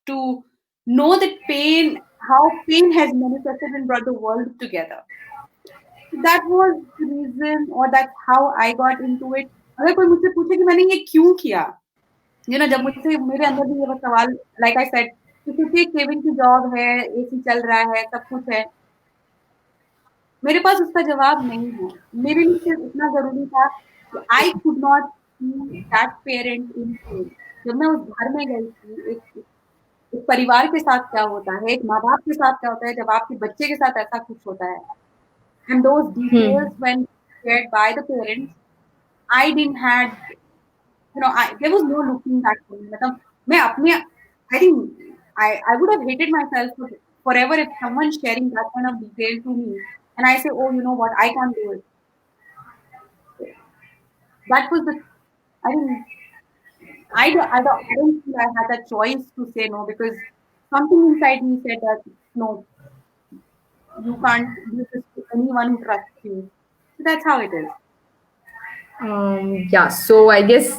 to know that pain, how pain has manifested and brought the world together. So that was the reason, or that's how I got into it. अगर कोई मुझसे पूछे कि मैंने ये क्यों किया, जब मुझसे मेरे अंदर भी ये सवाल, लाइक आई सेड, क्योंकि एक केबिन की जॉब है, एसी चल रहा है, सब कुछ है, मेरे पास उसका जवाब नहीं है। मेरे लिए सिर्फ इतना जरूरी था कि I could not see that parent in pen. जब मैं उस घर में गई थी, एक परिवार के साथ क्या होता है, एक माँ बाप के साथ क्या होता है जब आपके बच्चे के साथ ऐसा कुछ होता है, and those details when shared by the parents, I didn't had, there was no looking back for me. मतलब मैं अपने, I think I would have hated myself forever if someone sharing that kind of detail to me and I say, oh, you know what, I can't do it. That was the, I mean, I don't think I had a choice to say no, because something inside me said that, no, you can't do this to anyone who trusts you. So that's how it is. Yeah, so I guess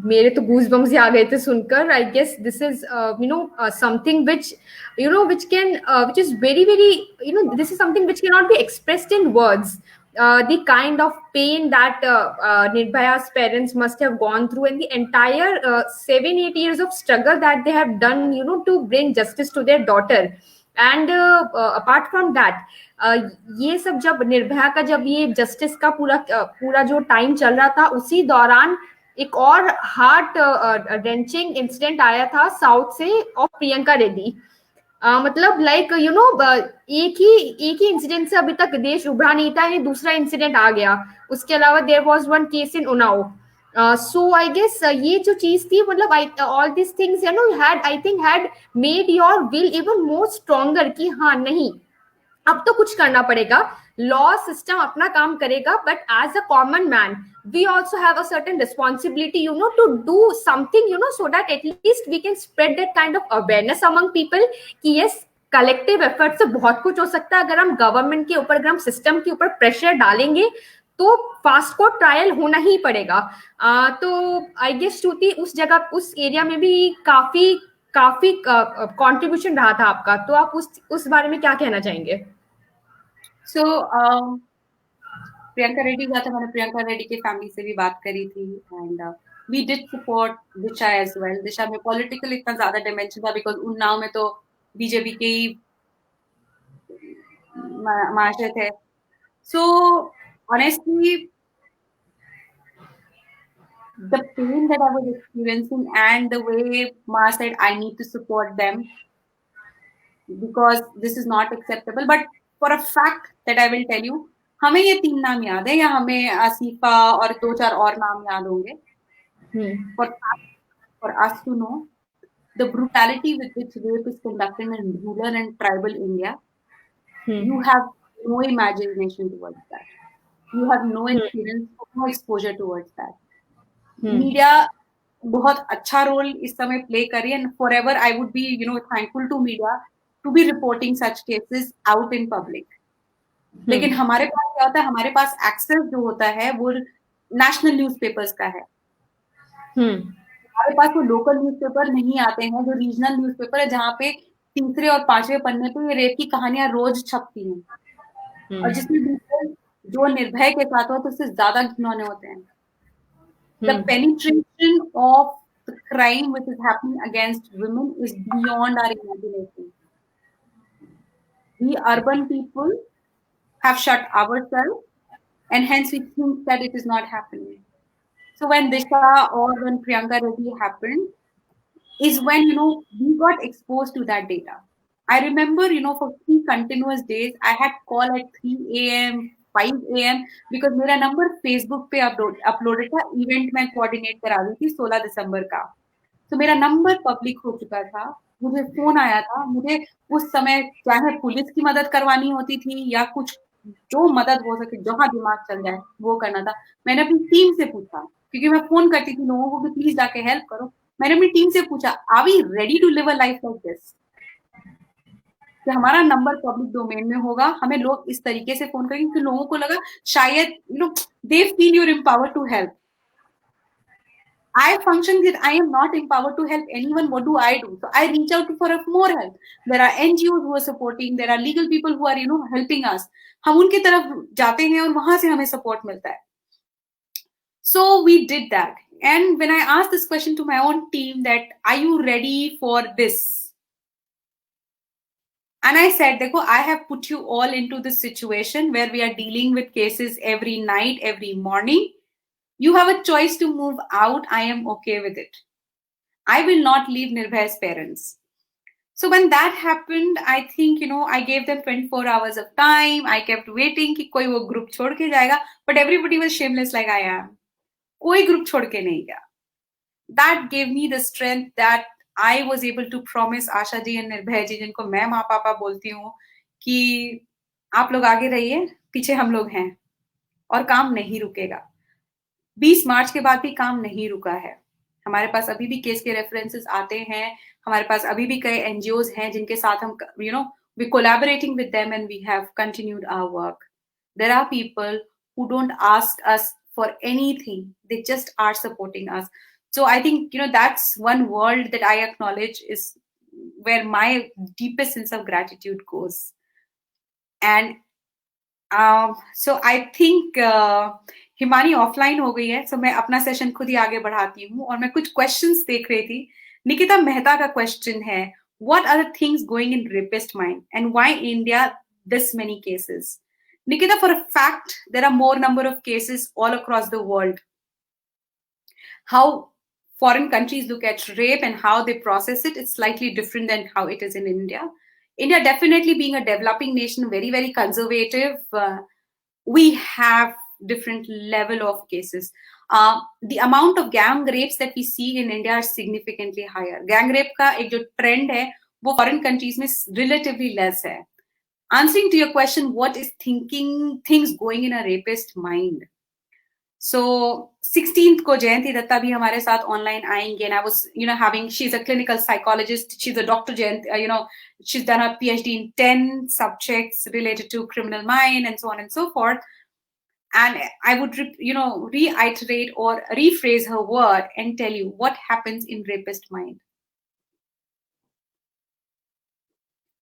मेरे तो goose bumps ही आ गए थे सुनकर. I guess this is something which can which is very very, this is something which cannot be expressed in words. The kind of pain that Nirbhaya's parents must have gone through, and the entire 7-8 years of struggle that they have done, to bring justice to their daughter. And apart from that, ये सब जब निर्भया का, जब ये justice का पूरा जो time चल रहा था, उसी दौरान एक और हार्ट रेंचिंग इंसिडेंट आया था साउथ से, ऑफ प्रियंका रेड्डी. मतलब लाइक एक ही इंसिडेंट से अभी तक देश उभरा नहीं था, ये दूसरा इंसिडेंट आ गया. उसके अलावा there was one case in Unnao. So I guess ये जो चीज थी, मतलब all these things had made your will even more stronger कि हाँ नहीं, अब तो कुछ करना पड़ेगा. लॉ सिस्टम अपना काम करेगा, but as a common man we also have a certain responsibility, to do something, so that at least we can spread that kind of awareness among people कि yes, कलेक्टिव एफर्ट से बहुत कुछ हो सकता है. अगर हम गवर्नमेंट के ऊपर, अगर हम सिस्टम के ऊपर प्रेशर डालेंगे, तो फास्ट कोर्ट ट्रायल होना ही पड़ेगा. तो आई गेस श्रुति उस जगह, उस एरिया में भी काफी काफी कंट्रीब्यूशन रहा था आपका, तो आप उस बारे में क्या कहना चाहेंगे? सो प्रियंका रेड्डी हुआ था, मैंने प्रियंका रेड्डी के फैमिली से भी बात करी थी, and we did support Disha as well. Disha में पॉलिटिकल इतना ज्यादा डिमेंशन था बिकॉज उन्नाव में तो बीजेपी के ही महाशय थे. So honestly the pain that I was experiencing and the way Ma said I need to support them because this is not acceptable. But for a fact that I will tell you, हमें ये 3 नाम याद है या हमें आसिफा और 2-4 और नाम याद होंगे. For us to know the brutality with which rape is conducted in rural and tribal India, you have no imagination towards that. You have no experience, no exposure towards that. Media बहुत अच्छा role इस समय play करी and forever I would be thankful to media to be reporting such cases out in public. लेकिन हमारे पास क्या होता है, हमारे पास एक्सेस जो होता है वो नेशनल न्यूज़पेपर्स का है. हमारे पास वो लोकल न्यूज़पेपर नहीं आते हैं, जो रीजनल न्यूज़पेपर है जहाँ पे 3रे और 5वें पन्ने पे ये रेप की कहानियां रोज छपती हैं, और जिसमें जो निर्भय के साथ हुआ तो उससे ज्यादा घिनौने होते हैं. The penetration of the crime which is happening against women is beyond our imagination. We urban people have shut ourselves, and hence we think that it is not happening. So when Disha or when Priyanka Reddy happened, is when we got exposed to that data. I remember for 3 continuous days I had call at 3 a.m. 5 a.m. because मेरा number Facebook पे uploaded था. Event मैं coordinate करा रही थी 16 दिसंबर का, तो मेरा नंबर पब्लिक हो चुका था. मुझे फोन आया था. मुझे उस समय चाहे पुलिस की मदद करवानी होती थी या कुछ जो मदद हो सके, जहां दिमाग चल जाए वो करना था. मैंने अपनी टीम से पूछा, क्योंकि मैं फोन करती थी लोगों को कि प्लीज जाके हेल्प करो. मैंने अपनी टीम से पूछा, are we ready to live a life like this, कि हमारा नंबर पब्लिक डोमेन में होगा, हमें लोग इस तरीके से फोन करेंगे कि लोगों को लगा शायद they feel you're empowered to help. I function that I am not empowered to help anyone. What do I do? So I reach out for more help. There are NGOs who are supporting. There are legal people who are helping us. हम उनके तरफ जाते हैं और वहां से हमें support मिलता है. So we did that. And when I asked this question to my own team that are you ready for this? And I said, देखो, I have put you all into this situation where we are dealing with cases every night, every morning. You have a choice to move out. I am okay with it. I will not leave Nirbhay's parents. So when that happened, I think, I gave them 24 hours of time. I kept waiting कि कोई वो group छोड़ के जाएगा. But everybody was shameless like I am. कोई group छोड़ के नहीं गया. That gave me the strength that I was able to promise Asha ji and निर्भय जी, जिनको मैं माँ पापा बोलती हूँ, कि आप लोग आगे रहिए, पीछे हम लोग हैं और काम नहीं रुकेगा. 20 मार्च के बाद भी काम नहीं रुका है. हमारे पास अभी भी केस के रेफरेंसेस आते हैं. हमारे पास अभी भी कई एनजीओज हैं जिनके साथ हम we collaborating with them and we have continued our work. There are people who don't ask us for anything. They just are supporting us. So I think that's one world that I acknowledge is where my deepest sense of gratitude goes. And so I think Himani offline हो गई है, so मैं अपना session खुद ही आगे बढ़ाती हूँ और मैं कुछ क्वेश्चंस देख रही थी. निकिता मेहता का क्वेश्चन है, what are the things going in rapist mind and why India this many cases? Nikita, for a fact, there are more number of cases all across the world. How foreign countries look at rape and how they process it, it's slightly different than how it is in India. India, definitely being a developing nation, very, very conservative, we have different level of cases. The amount of gang rapes that we see in India are significantly higher. Gang rape का एक जो trend है, वो foreign countries में relatively less है. Answering to your question, what is things going in a rapist mind? So 16th को जयंती दत्ता भी हमारे साथ online आएंगे, and I was she's a clinical psychologist, she's a doctor, she's done a PhD in 10 subjects related to criminal mind and so on and so forth. And I would reiterate or rephrase her word and tell you what happens in rapist mind.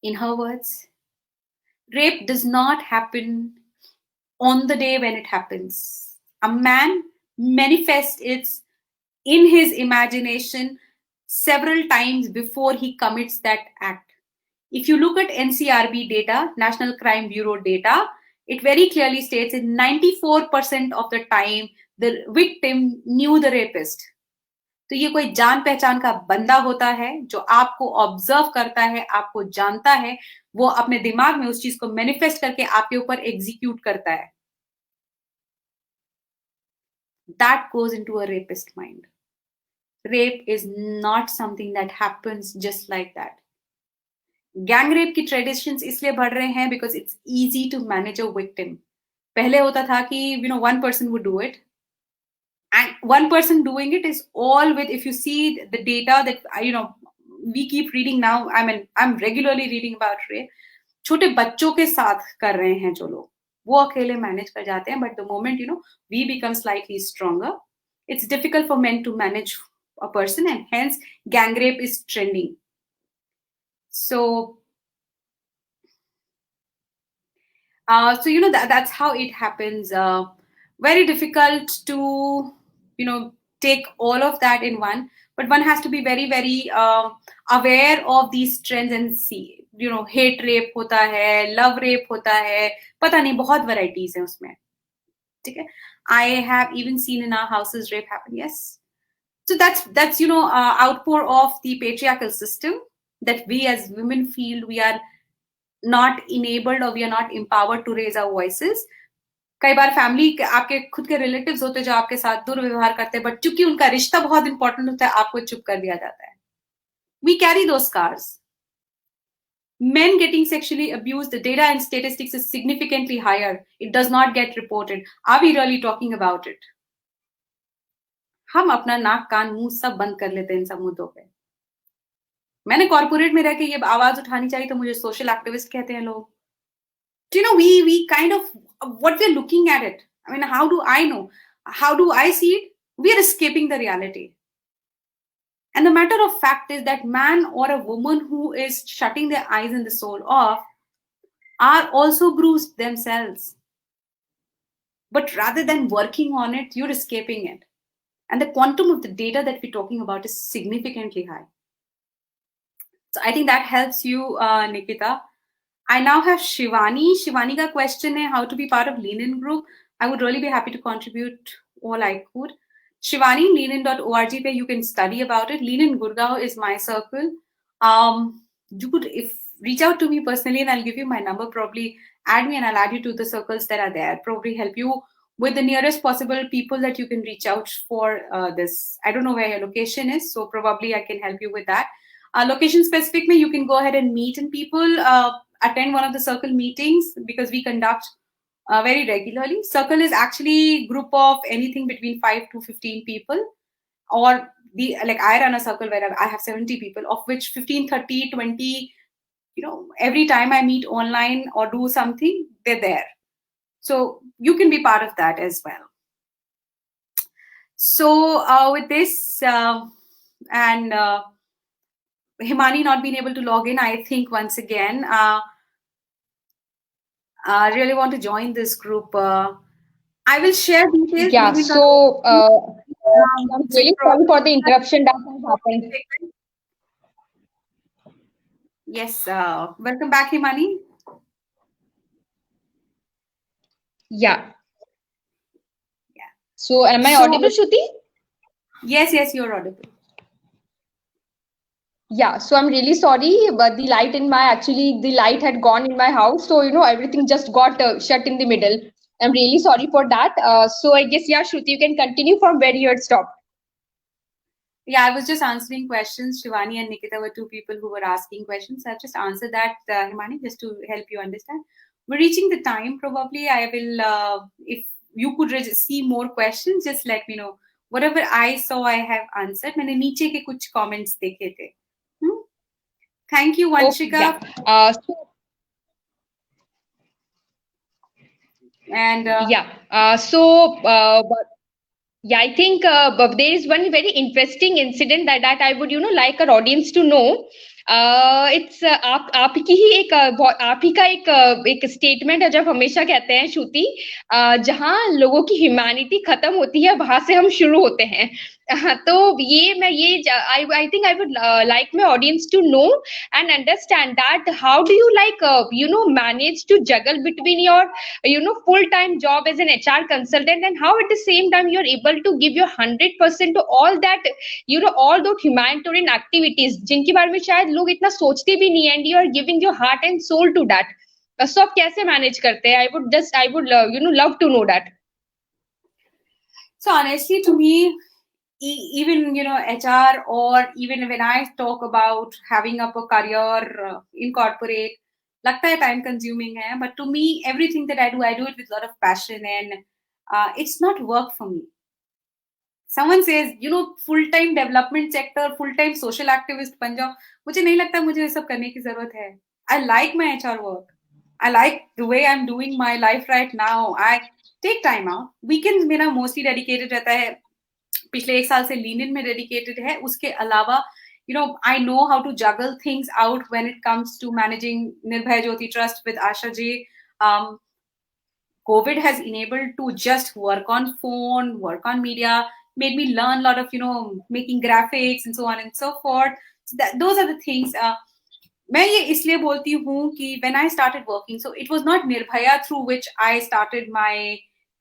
In her words, rape does not happen on the day when it happens. A man manifests it in his imagination several times before he commits that act. If you look at NCRB data, National Crime Bureau data, it very clearly states in 94% of the time the victim knew the rapist. तो ये कोई जान पहचान का बंदा होता है जो आपको ऑब्जर्व करता है, आपको जानता है, वो अपने दिमाग में उस चीज को मैनिफेस्ट करके आपके ऊपर एग्जीक्यूट करता है. That goes into a rapist mind. Rape is not something that happens just like that. Gang rape की ट्रेडिशंस इसलिए बढ़ रहे हैं because it's easy to manage a victim. पहले होता था कि one person would do it, and one person doing it is all with, if you see the data that we keep reading now, I'm regularly reading about rape. छोटे बच्चों के साथ कर रहे हैं जो लोग, वो अकेले मैनेज कर जाते हैं. But the moment we become slightly stronger, it's difficult for men to manage a person, and hence gang rape is trending. So that's how it happens. Very difficult to take all of that in one, but one has to be very very aware of these trends and see. Hate rape hota hai, love rape hota hai, pata nahi, bahut varieties hai usme. Okay? I have even seen in our houses rape happen. Yes. So that's outpour of the patriarchal system that we as women feel we are not enabled or we are not empowered to raise our voices. कई बार family आपके खुद के relatives होते जो आपके साथ दुर्व्यवहार करते हैं, बट चूंकि उनका रिश्ता बहुत इंपॉर्टेंट होता है, आपको चुप कर दिया जाता है. We carry those scars. Men getting sexually abused, the data and statistics is significantly higher. It does not get reported. Are we really talking about it? हम अपना नाक कान मुंह सब बंद कर लेते हैं इन सब मुद्दों पे. मैंने कॉर्पोरेट में रह के ये आवाज उठानी चाहिए तो मुझे सोशल एक्टिविस्ट कहते हैं लोग. We kind of, what we're looking at it. I mean, how do I know? How do I see it? We are escaping the reality. And the matter of fact is that man or a woman who is shutting their eyes and the soul off are also bruised themselves. But rather than working on it, you're escaping it. And the quantum of the data that we're talking about is significantly high. So I think that helps you, Nikita. I now have Shivani. Shivani ka question hai how to be part of Lean-In group. I would really be happy to contribute all I could. Shivani, leanin.org pe you can study about it. Lean-In Gurgaon is my circle. You could reach out to me personally and I'll give you my number. Probably add me and I'll add you to the circles that are there. Probably help you with the nearest possible people that you can reach out for this. I don't know where your location is, so probably I can help you with that. Location specific, you can go ahead and meet in people. Attend one of the circle meetings because we conduct very regularly. Circle is actually group of anything between 5 to 15 people, or I run a circle where I have 70 people, of which 15, 30, 20, every time I meet online or do something, they're there. So you can be part of that as well. So with this and Himani not being able to log in, I think once again, I really want to join this group. I will share details. Yeah, so I'm really sorry for the interruption that has happened. Yes, welcome back, Himani. Yeah. So am I audible, Shruti? Yes, you're audible. Yeah, so I'm really sorry, but the light had gone in my house. So, everything just got shut in the middle. I'm really sorry for that. So I guess, yeah, Shruti, you can continue from where you had stopped. Yeah, I was just answering questions. Shivani and Nikita were two people who were asking questions. I've just answered that, Himani, just to help you understand. We're reaching the time. Probably I will, if you could see more questions, just let me know. Whatever I saw, I have answered. मैंने नीचे के कुछ comments देखे थे. Thank you, Vanshika. Yeah. Yeah, I think there is one very interesting incident that I would, like our audience to know. It's आप की ही एक आप ही का एक स्टेटमेंट है जब हमेशा कहते हैं श्रुति, जहां लोगों की ह्यूमैनिटी खत्म होती है वहां से हम शुरू होते हैं। तो ये I think I would like my audience to know and understand that how do you like manage to juggle between your full-time job as an HR consultant, and how at the same time you're able to give your 100% to all that, all those humanitarian activities जिनके बारे में शायद लोग इतना सोचते भी नहीं है, and you are giving your heart and soul to that. So आप कैसे मैनेज करते हैं? I would love to know that. So honestly, to me, even HR, or even when I talk about having up a career in corporate, लगता है time consuming है, but to me everything that I do it with a lot of passion, and it's not work for me. Someone says full time development sector, full time social activist बन जाओ, मुझे नहीं लगता मुझे ये सब करने की जरूरत है. I like my HR work. I like the way I'm doing my life right now. I take time out. Weekends मेरा mostly dedicated रहता है. पिछले 1 साल से लीनिन में डेडिकेटेड है. उसके अलावा I know how to juggle things out when it comes to managing Nirbhay Jyoti Trust with Asha Ji. COVID has enabled to just work on phone, work on media, made me learn a lot of making graphics and so on and so forth. So those are the things. मैं ये इसलिए बोलती हूँ कि when I started working, so it was not Nirbhaya through which I started my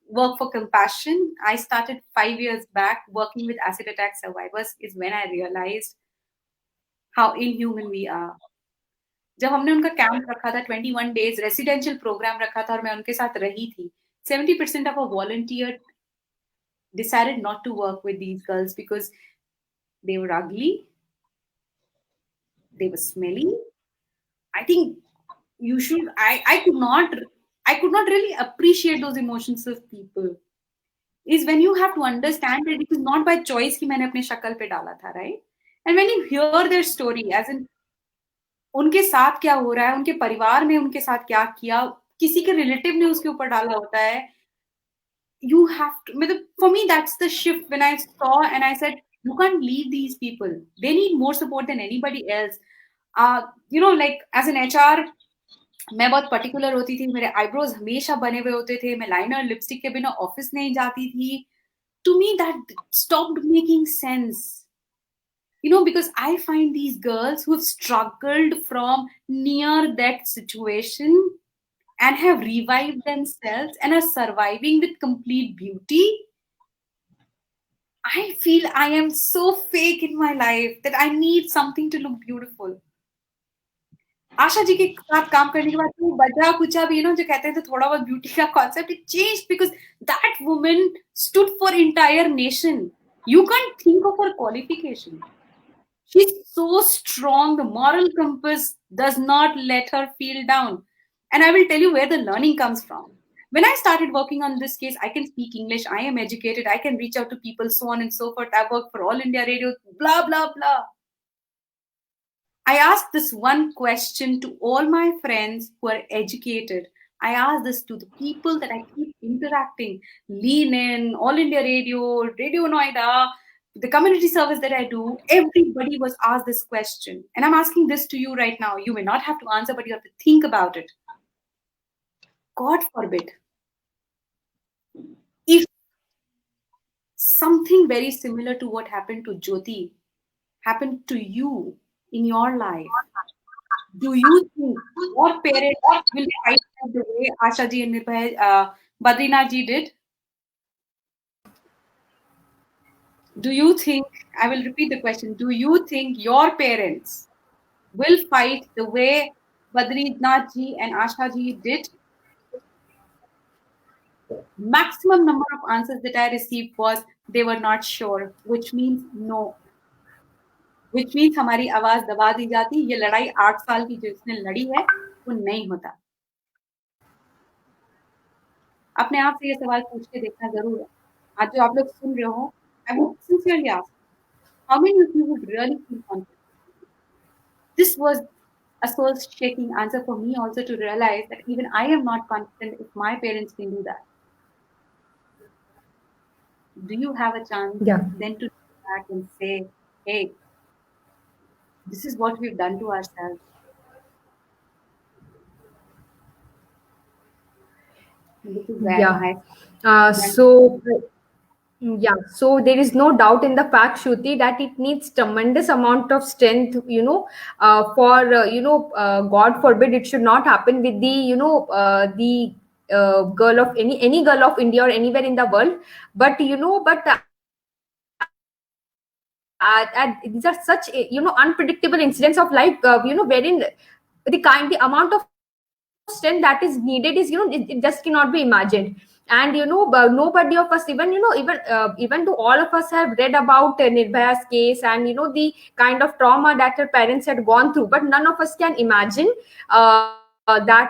work for compassion. I started 5 years back working with acid attack survivors is when I realized how inhuman we are. जब हमने उनका camp रखा था 21 days residential programme रखा था और मैं उनके साथ रही थी, 70% of a volunteer decided not to work with these girls because they were ugly, they were smelly. I think you should. I could not really appreciate those emotions of people. Is when you have to understand that it is not by choice कि मैंने अपने शक्ल पे डाला था, right? And when you hear their story, as in उनके साथ क्या हो रहा है, उनके परिवार ने उनके साथ क्या किया, किसी के रिलेटिव ने उसके ऊपर डाला होता है, you have to, for me that's the shift when I saw and I said you can't leave these people, they need more support than anybody else. Like as an HR मैं बहुत particular होती थी, मेरे eyebrows हमेशा बने हुए होते थे, मैं लाइनर लिपस्टिक के बिना ऑफिस नहीं जाती थी. To me that stopped making sense, because I find these girls who have struggled from near that situation and have revived themselves and are surviving with complete beauty. I feel I am so fake in my life that I need something to look beautiful. Asha ji के साथ काम करने के बाद तो बचा कुचा भी जो कहते थे थोड़ा बहुत ब्यूटी का concept, it changed because that woman stood for entire nation. You can't think of her qualification. She's so strong. The moral compass does not let her feel down. And I will tell you where the learning comes from. When I started working on this case, I can speak English, I am educated, I can reach out to people, so on and so forth. I work for All India Radio, blah, blah, blah. I asked this one question to all my friends who are educated. I asked this to the people that I keep interacting. Lean In, All India Radio, Radio Noida, the community service that I do, everybody was asked this question. And I'm asking this to you right now. You may not have to answer, but you have to think about it. God forbid, if something very similar to what happened to Jyoti happened to you in your life, do you think your parents will fight the way Asha ji and Badrinath ji did? Do you think, I will repeat the question, do you think your parents will fight the way Badrinath ji and Asha ji did? Maximum number of answers that I received was they were not sure, which means no. Which means हमारी आवाज दबा दी जाती, ये लड़ाई 8 साल की जिसने लड़ी है वो नहीं होता. अपने आप से ये सवाल पूछ के देखना जरूर है. आज जो आप लोग सुन रहे हो, I would sincerely ask, how many of you would really feel confident? This was a soul-shaking answer for me also to realize that even I am not confident if my parents can do that. Do you have a chance then to go back and say, hey, This is what we've done to ourselves. This is where Yeah. I Uh, stand. so yeah, so there is no doubt in the fact, Shruti, that it needs tremendous amount of strength, for God forbid it should not happen with the girl of any girl of India or anywhere in the world. But these are such unpredictable incidents of life, wherein the amount of strength that is needed is it just cannot be imagined. And nobody of us, even though all of us have read about Nirbhaya's case, and the kind of trauma that her parents had gone through, but none of us can imagine that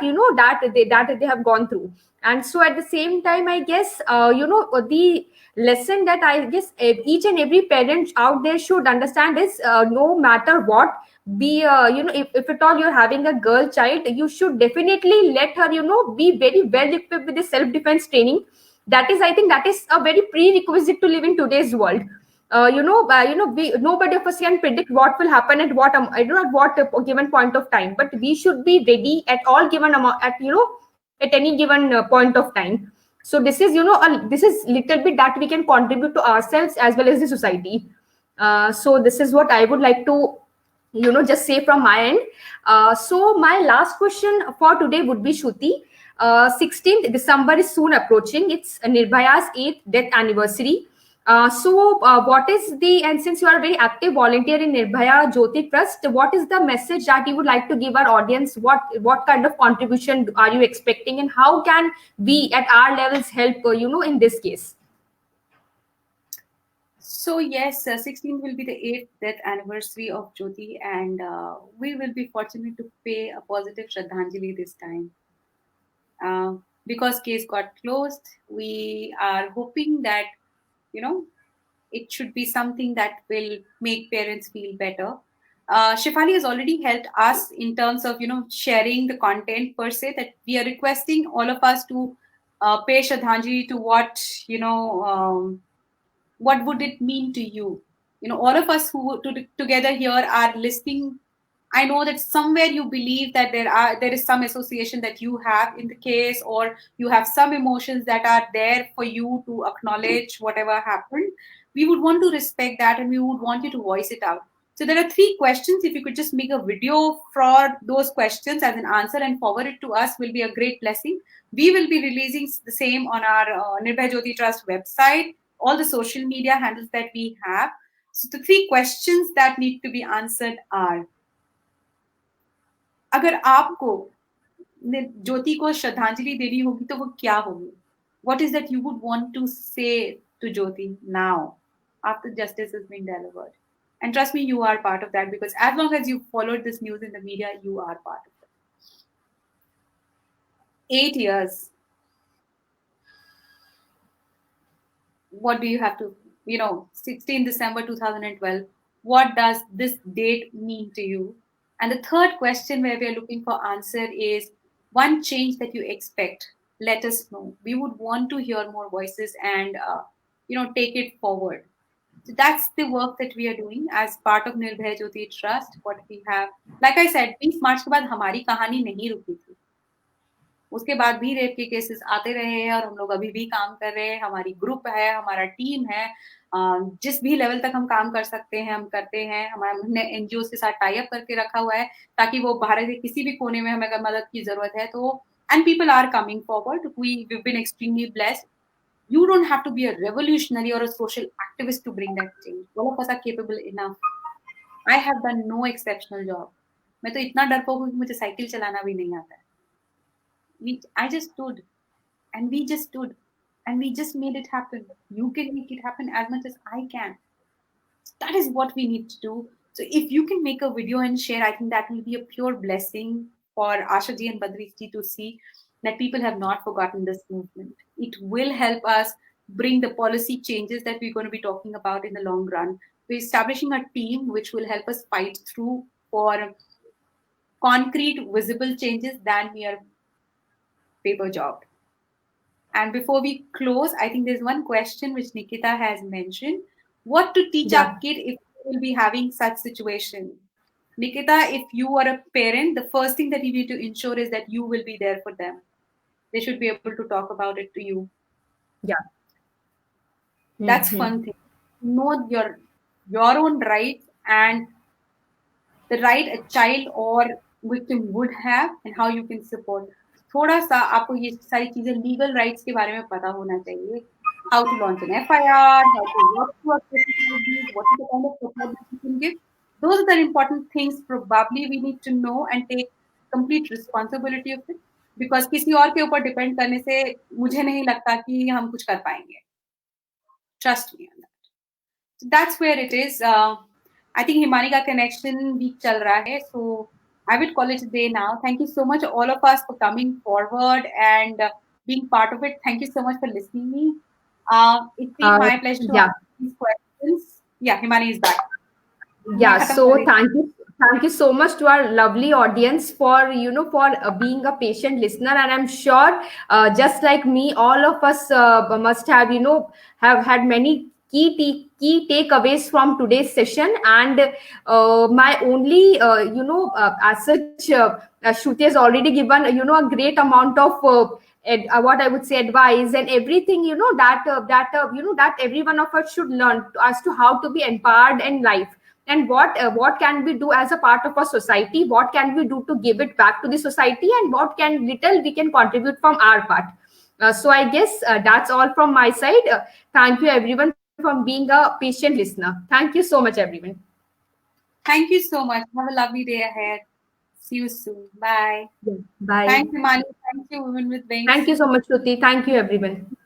they have gone through. And so at the same time, I guess the lesson that I guess each and every parent out there should understand is, no matter what, be if at all you're having a girl child, you should definitely let her be very well equipped with the self defense training. That is, I think, that is a very prerequisite to live in today's world. Nobody of us can predict what will happen at what I don't know at what given point of time, but we should be ready at all given amount at any given point of time. So this is this is little bit that we can contribute to ourselves as well as the society. So this is what I would like to just say from my end. So my last question for today would be, Shruti, 16th December is soon approaching. It's Nirbhaya's 8th death anniversary. What is the, and since you are a very active volunteer in Nirbhaya Jyoti Trust, what is the message that you would like to give our audience? What kind of contribution are you expecting, and how can we at our levels help, in this case? So yes, 16th will be the 8th death anniversary of Jyoti, and we will be fortunate to pay a positive Shraddhanjali this time. Because case got closed, we are hoping that, you know, it should be something that will make parents feel better. Shefali has already helped us in terms of sharing the content per se, that we are requesting all of us to pay Shraddhanjali to what would it mean to you. All of us who together here are listening. I know that somewhere you believe that there is some association that you have in the case, or you have some emotions that are there for you to acknowledge whatever happened. We would want to respect that, and we would want you to voice it out. So there are three questions. If you could just make a video for those questions as an answer and forward it to us, will be a great blessing. We will be releasing the same on our Nirbhay Jyoti Trust website, all the social media handles that we have. So the three questions that need to be answered are: अगर आपको ज्योति को श्रद्धांजलि देनी होगी तो वो क्या होगी? What is that you would want to say to Jyoti now after justice has been delivered? And trust me, you are part of that, because as long as you followed this news in the media, you are part of it. 8 years. What do you have to, 16 December 2012, what does this date mean to you? And the third question where we are looking for answer is one change that you expect. Let us know. We would want to hear more voices and, take it forward. So that's the work that we are doing as part of Nirbhay Jyoti Trust. What we have, like I said, 20 मार्च के बाद हमारी कहानी नहीं रुकी थी. उसके बाद भी रेप के केसेस आते रहे हैं, और हम लोग अभी भी काम कर रहे हैं. हमारी ग्रुप है, हमारा टीम है, जिस भी लेवल तक हम काम कर सकते हैं हम करते हैं. हमने एनजीओ के साथ टाई अप करके रखा हुआ है ताकि वो भारत के किसी भी कोने में हमें अगर मदद की जरूरत है तो. And people are coming forward. we've been extremely blessed. You don't have to be a revolutionary or a social activist to bring that change. All of us are capable enough. I have done no exceptional job. मैं तो इतना डरपोक हूँ कि मुझे cycle चलाना भी नहीं आता है. I just stood, and we just stood, and we just made it happen. You can make it happen as much as I can. That is what we need to do. So if you can make a video and share, I think that will be a pure blessing for Ashaji and Badriji to see that people have not forgotten this movement. It will help us bring the policy changes that we're going to be talking about in the long run. We're establishing a team which will help us fight through for concrete, visible changes than mere paper job. And before we close, I think there's one question which Nikita has mentioned. What to teach Yeah. our kid if we will be having such situation? Nikita, if you are a parent, the first thing that you need to ensure is that you will be there for them. They should be able to talk about it to you. Yeah. That's Hmm. fun thing. Know your own rights and the right a child or victim would have and how you can support. थोड़ा सा आपको ये सारी चीजें legal rights के बारे में पता होना चाहिए. How to launch an FIR, how to work to a criminal, what is the kind of support that you can give. Those are the important things probably we need to know and take complete responsibility of it. Because किसी और के ऊपर depend करने से मुझे नहीं लगता कि हम कुछ कर पाएंगे. Trust me on that. So that's where it is. I think Himani ka connection week chal raha hai, so I would call it a day now. Thank you so much, all of us, for coming forward and being part of it. Thank you so much for listening me. It's been my pleasure to Yeah. answer these questions. Yeah, Himani is back. Yeah, मैं खत्म so कर रही थी. thank you so much to our lovely audience for for being a patient listener, and I'm sure just like me, all of us must have have had many key takeaways from today's session. And my only as such Shruti has already given a great amount of what I would say advice and everything that every one of us should learn as to how to be empowered in life, and what can we do as a part of a society, what can we do to give it back to the society, and what can little we can contribute from our part. So I guess that's all from my side. Thank you everyone for being a patient listener. Thank you so much everyone. Thank you so much. Have a lovely day ahead. See you soon. Bye. Yeah. Bye. Thanks, Himani. Thank you, Women with Wings. Thank you so much, Shruti. Thank you everyone.